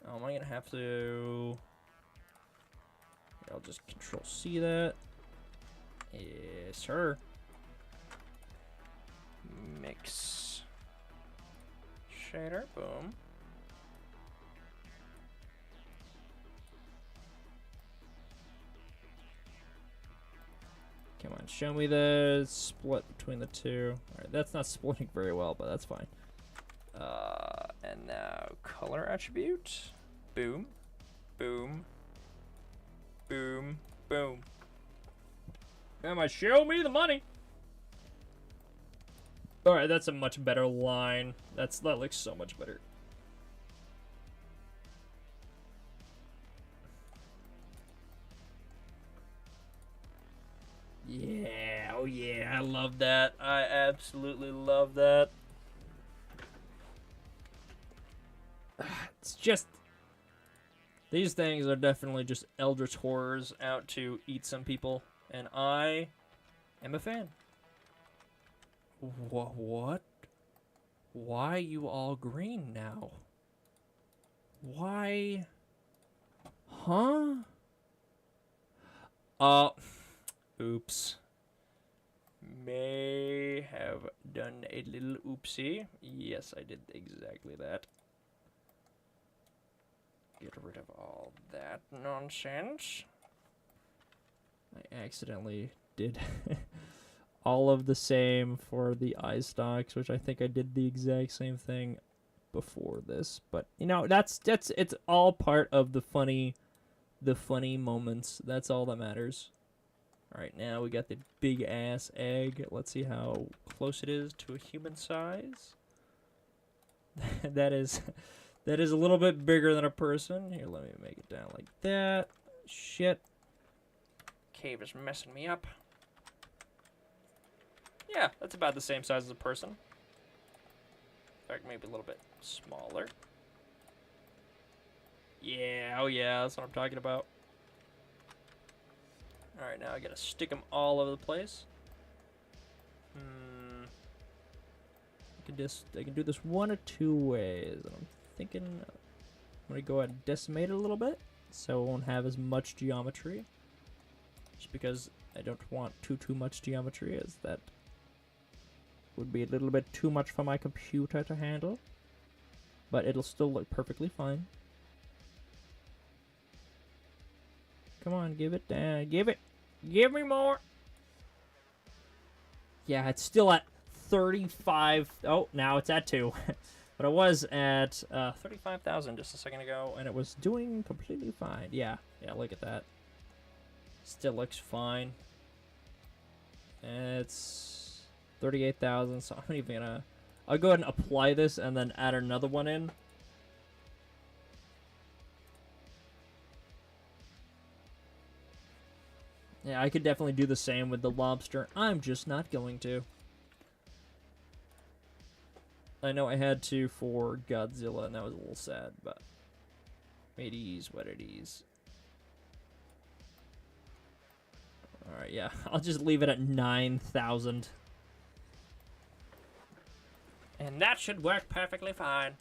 Oh, am I gonna have to? I'll just Control C that. Yes, sir. Mix shader. Boom. Come on, show me the split between the two. Alright, that's not splitting very well, but that's fine. And now color attribute. Boom. Boom. Boom. Boom. Come on, show me the money! Alright, that's a much better line. That looks so much better. Yeah, oh yeah, I love that. I absolutely love that. It's just... These things are definitely just eldritch horrors out to eat some people, and I am a fan. What? Why are you all green now? Why? Huh? Oops. May have done a little oopsie. Yes, I did exactly that. Get rid of all that nonsense. I accidentally did all of the same for the eye stalks, which I think I did the exact same thing before this. But you know, that's it's all part of the funny moments. That's all that matters. All right, now we got the big ass egg. Let's see how close it is to a human size. that is a little bit bigger than a person. Here, let me make it down like that. Shit. Cave is messing me up. Yeah, that's about the same size as a person. In fact, maybe a little bit smaller. Yeah, oh yeah, that's what I'm talking about. Alright, now I gotta stick them all over the place. I can do this one or two ways. I'm thinking I'm gonna go ahead and decimate it a little bit so it won't have as much geometry. Just because I don't want too much geometry, as that would be a little bit too much for my computer to handle. But it'll still look perfectly fine. Come on, give it down. Give me more. Yeah, it's still at 35. Oh, now it's at 2. But it was at 35,000 just a second ago, and it was doing completely fine. Yeah, look at that. Still looks fine. And it's 38,000, so I'm even gonna... I'll go ahead and apply this and then add another one in. Yeah, I could definitely do the same with the lobster. I'm just not going to. I know I had to for Godzilla, and that was a little sad, but it is what it is. Alright, yeah. I'll just leave it at 9,000. And that should work perfectly fine.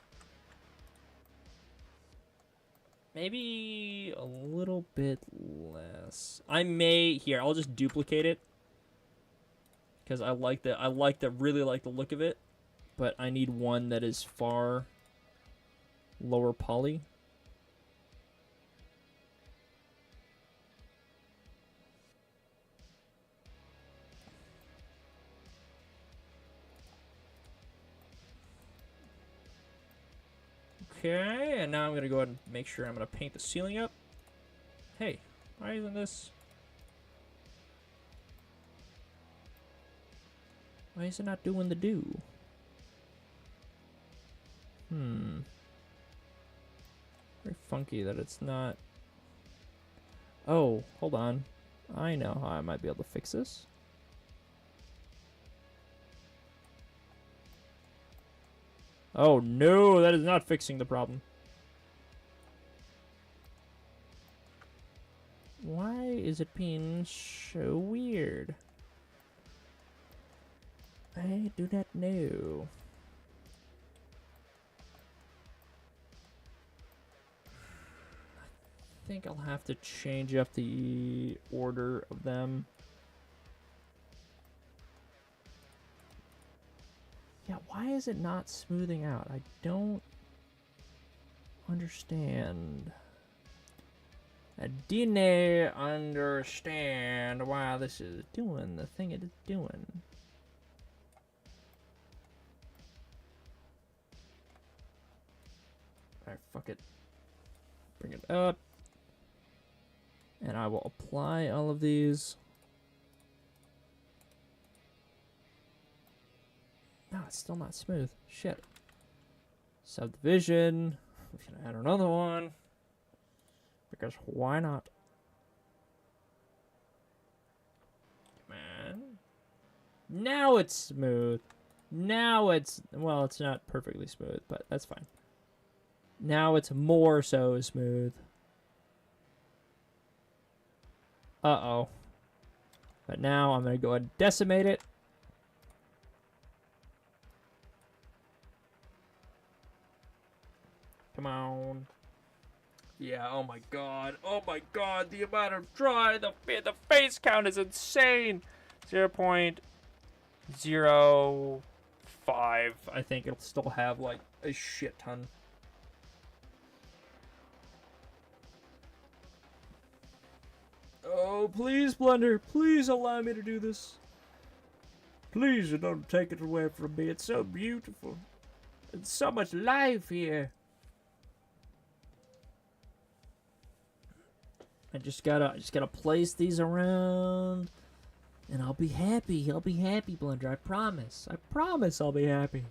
Maybe a little bit less. I may... Here, I'll just duplicate it. because really like the look of it, but I need one that is far lower poly. Okay, and now I'm gonna go ahead and make sure I'm gonna paint the ceiling up. Hey, why isn't this? Why is it not doing the do? Very funky that it's not. Oh, hold on. I know how I might be able to fix this. Oh no, that is not fixing the problem. Why is it being so weird? I do not know. I think I'll have to change up the order of them. Yeah, why is it not smoothing out? I don't understand. I didn't understand why this is doing the thing it is doing. Alright, fuck it. Bring it up. And I will apply all of these. No, it's still not smooth. Shit. Subdivision. We can add another one. Because why not? Come on. Now it's smooth. Now it's... Well, it's not perfectly smooth, but that's fine. Now it's more so smooth. Uh-oh. But now I'm going to go ahead and decimate it. Come on. Yeah, oh my god. Oh my god, the amount of dry, the face count is insane. 0.05. I think it'll still have like a shit ton. Oh, please, Blender. Please allow me to do this. Please don't take it away from me. It's so beautiful. It's so much life here. I just gotta place these around, and I'll be happy. I'll be happy, Blender. I promise. I promise I'll be happy.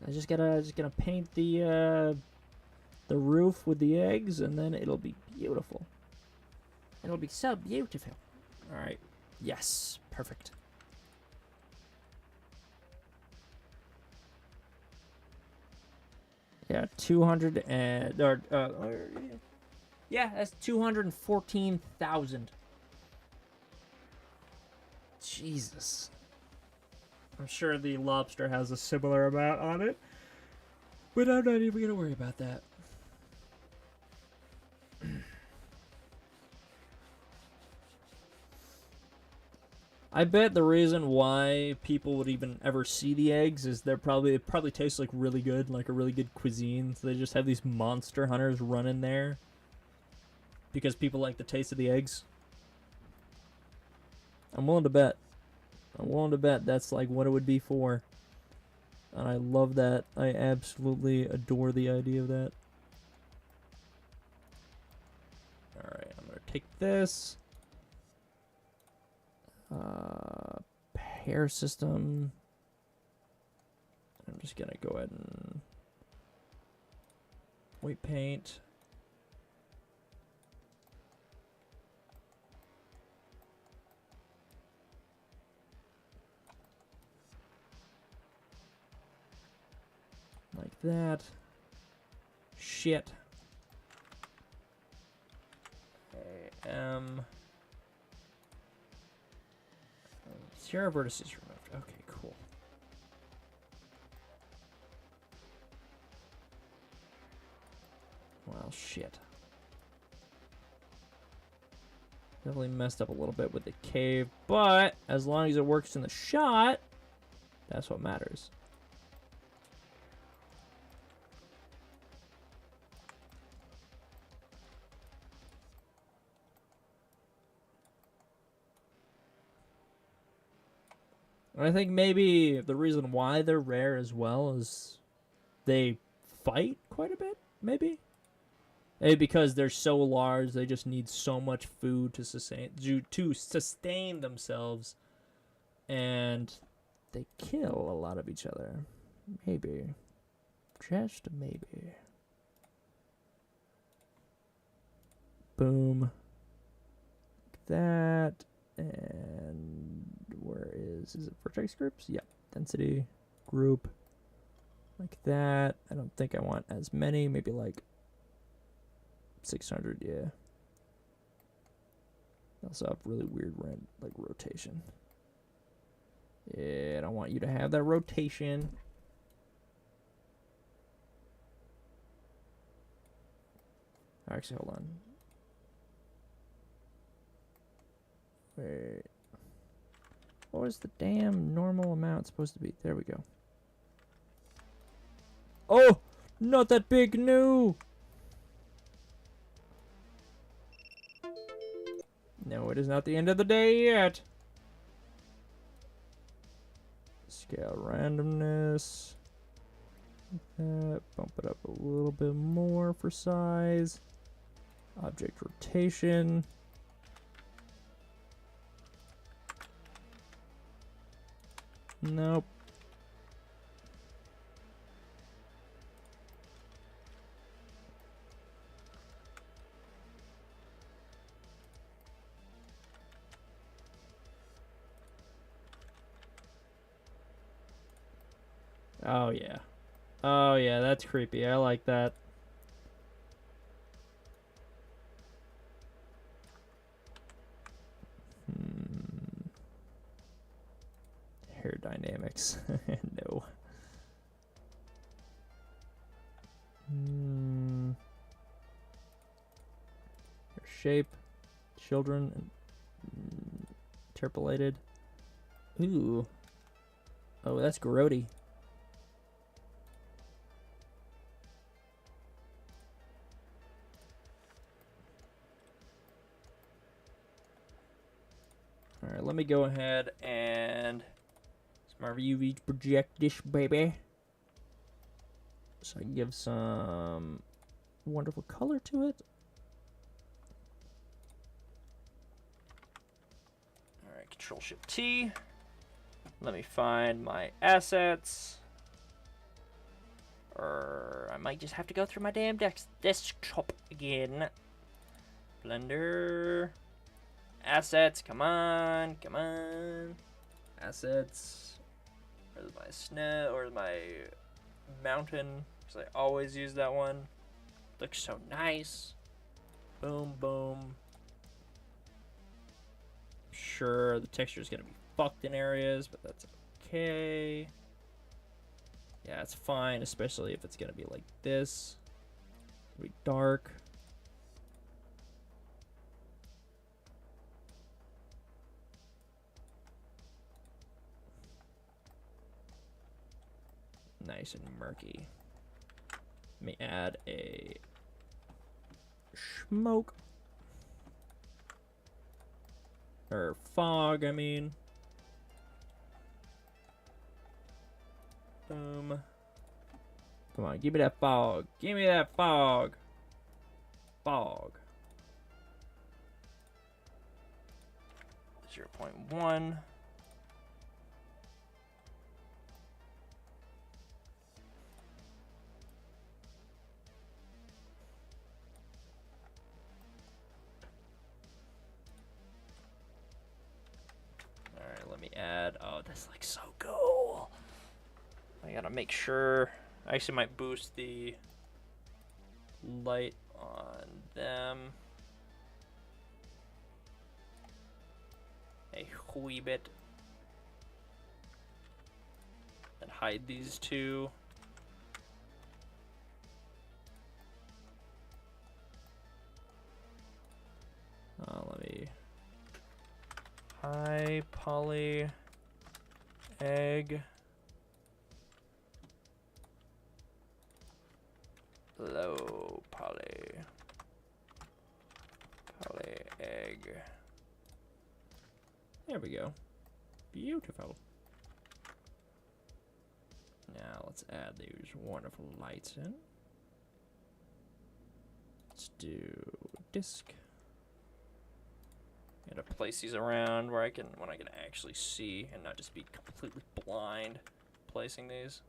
I just gotta paint the roof with the eggs, and then it'll be beautiful. It'll be so beautiful. All right. Yes. Perfect. Yeah, 200 and yeah, that's 214,000. Jesus. I'm sure the lobster has a similar amount on it, but I'm not even gonna worry about that. I bet the reason why people would even ever see the eggs is it probably tastes like really good, like a really good cuisine. So they just have these monster hunters running there because people like the taste of the eggs. I'm willing to bet. I'm willing to bet that's like what it would be for. And I love that. I absolutely adore the idea of that. Alright, I'm going to take this. Pair system. I'm just gonna go ahead and white paint. Like that. Shit. Zero vertices removed. Okay, cool. Well, shit. Definitely messed up a little bit with the cave, but as long as it works in the shot, that's what matters. And I think maybe the reason why they're rare as well is they fight quite a bit, maybe? Maybe because they're so large, they just need so much food to sustain themselves, and they kill a lot of each other. Maybe. Just maybe. Boom. Like that. And where is it vertex groups? Yeah. Density group. Like that. I don't think I want as many. Maybe like 600, yeah. They also have really weird like rotation. Yeah, I don't want you to have that rotation. Actually, hold on. Wait. What was the damn normal amount supposed to be? There we go. Oh! Not that big new! No, it is not the end of the day yet. Scale randomness. Bump it up a little bit more for size. Object rotation. Nope. Oh yeah. Oh yeah, that's creepy. I like that. Hair dynamics. No. Hair shape. Children. Interpolated. Ooh. Oh, that's grody. Alright, let me go ahead and smart UV project this baby. So I can give some wonderful color to it. Alright, Control Shift T. Let me find my assets. Or I might just have to go through my damn desktop again. Blender. Assets, come on, come on. Assets. Where's my snow, or my mountain? Because I always use that one. Looks so nice. Boom, boom. Sure, the texture is going to be fucked in areas, but that's okay. Yeah, it's fine, especially if it's going to be like this. It'll be dark. Nice and murky. Let me add a smoke. Or fog, I mean. Boom. Come on, give me that fog. Give me that fog. Fog. 0.1. Let me add. Oh, this looks so cool. I gotta make sure. I actually might boost the light on them a wee bit. And hide these two. Let me High poly egg. Low poly egg. There we go. Beautiful. Now let's add these wonderful lights in. Let's do disc. Gotta place these around where when I can actually see and not just be completely blind placing these.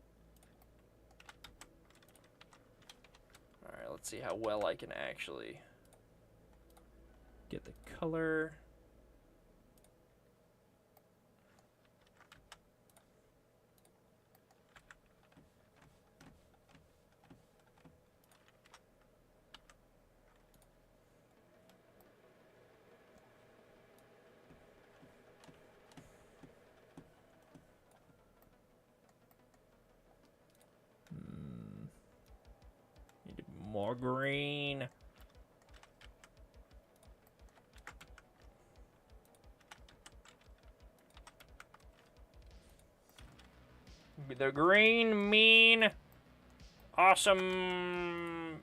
Alright, let's see how well I can actually get the color. Need more green. The green mean awesome.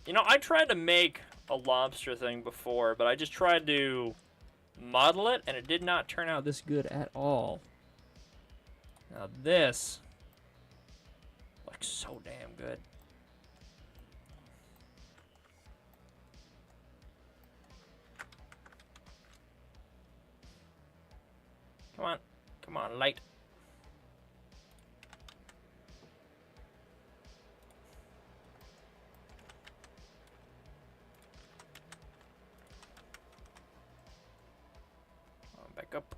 You know, I tried to make a lobster thing before, but I just tried to model it and it did not turn out this good at all. Now this looks so damn good. Come on. Come on, light. Back up.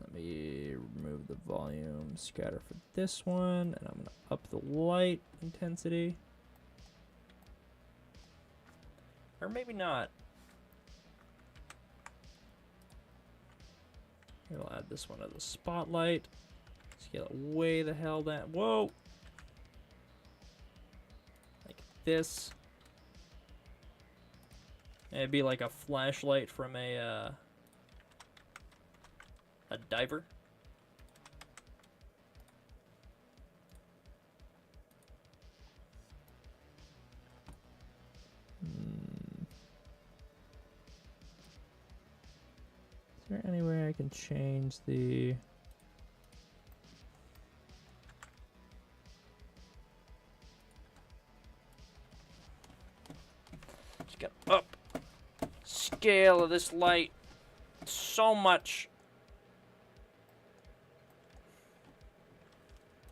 Let me remove the volume scatter for this one, and I'm going to up the light intensity. Or maybe not. Here, I'll add this one to the spotlight. Scale it way the hell down. Whoa! Like this. It'd be like a flashlight from a diver. Is there any way I can change the... Just get up. Scale of this light so much.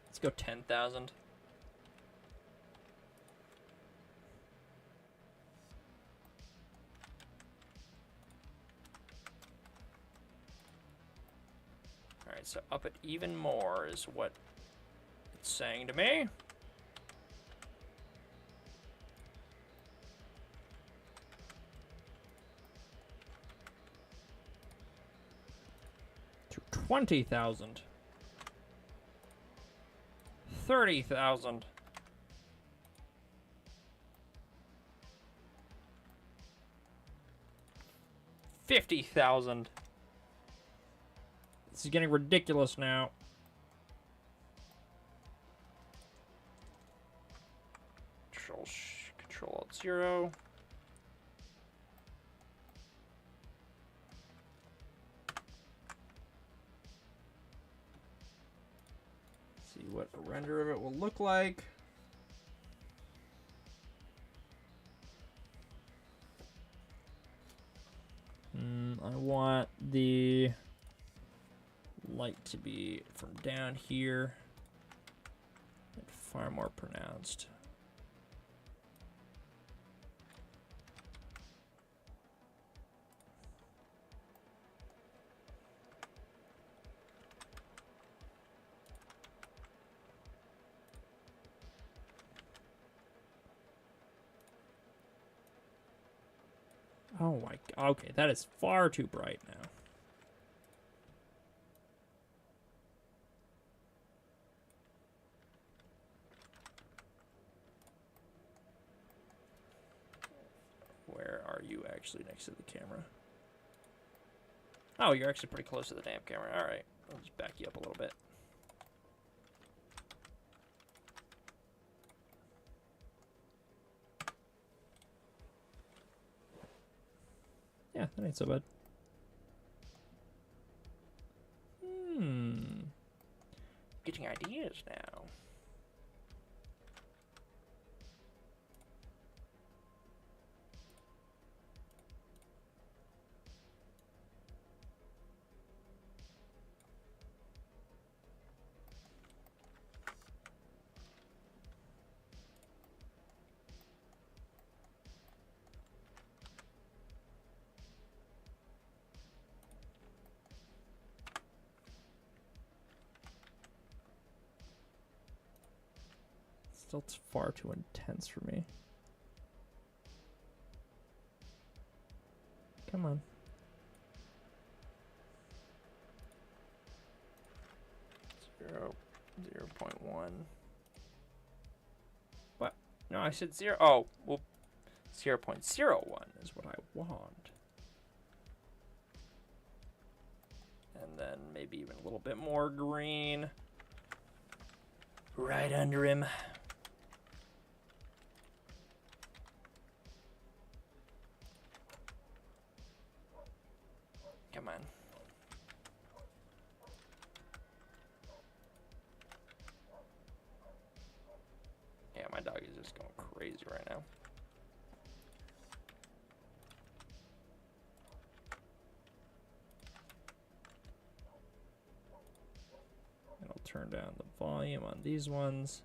Let's go 10,000. Alright, so up it even more is what it's saying to me. To 20,000. 30,000. 50,000. This is getting ridiculous now. Control Alt 0. See what a render of it will look like. I want the light to be from down here and far more pronounced. Oh my god, okay, that is far too bright now. you actually next to the camera? Oh, you're actually pretty close to the damn camera. All right, I'll just back you up a little bit. Yeah, that ain't so bad. Getting ideas now. Still far too intense for me. Come on. Zero, 0.1. What? No, I said 0. Oh, well, 0.01 is what I want. And then maybe even a little bit more green. Right under him. Come on. Yeah, my dog is just going crazy right now. And I'll turn down the volume on these ones.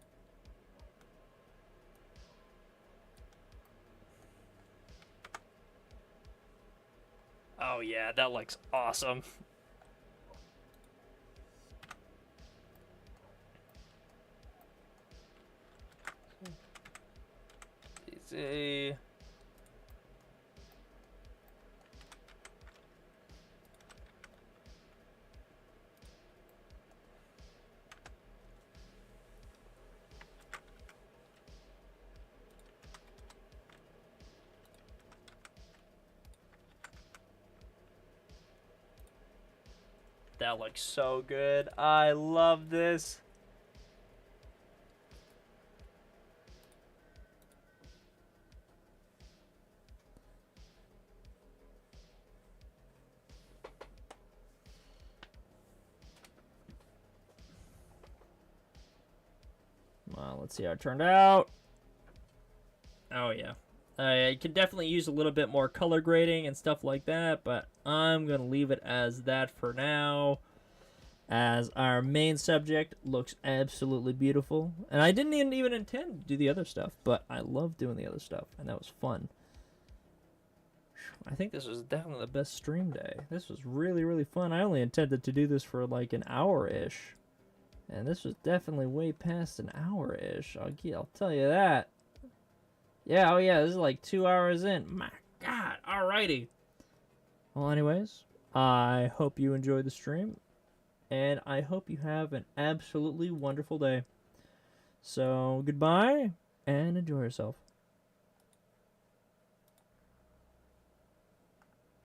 Oh yeah, that looks awesome. Easy. That looks so good. I love this. Well, let's see how it turned out. Oh, yeah. I could definitely use a little bit more color grading and stuff like that, but I'm going to leave it as that for now, as our main subject looks absolutely beautiful. And I didn't even intend to do the other stuff, but I love doing the other stuff, and that was fun. I think this was definitely the best stream day. This was really, really fun. I only intended to do this for like an hour-ish, and this was definitely way past an hour-ish. I'll tell you that. Yeah, oh yeah, this is like 2 hours in. My God, alrighty. Well, anyways, I hope you enjoyed the stream, and I hope you have an absolutely wonderful day. So, goodbye, and enjoy yourself.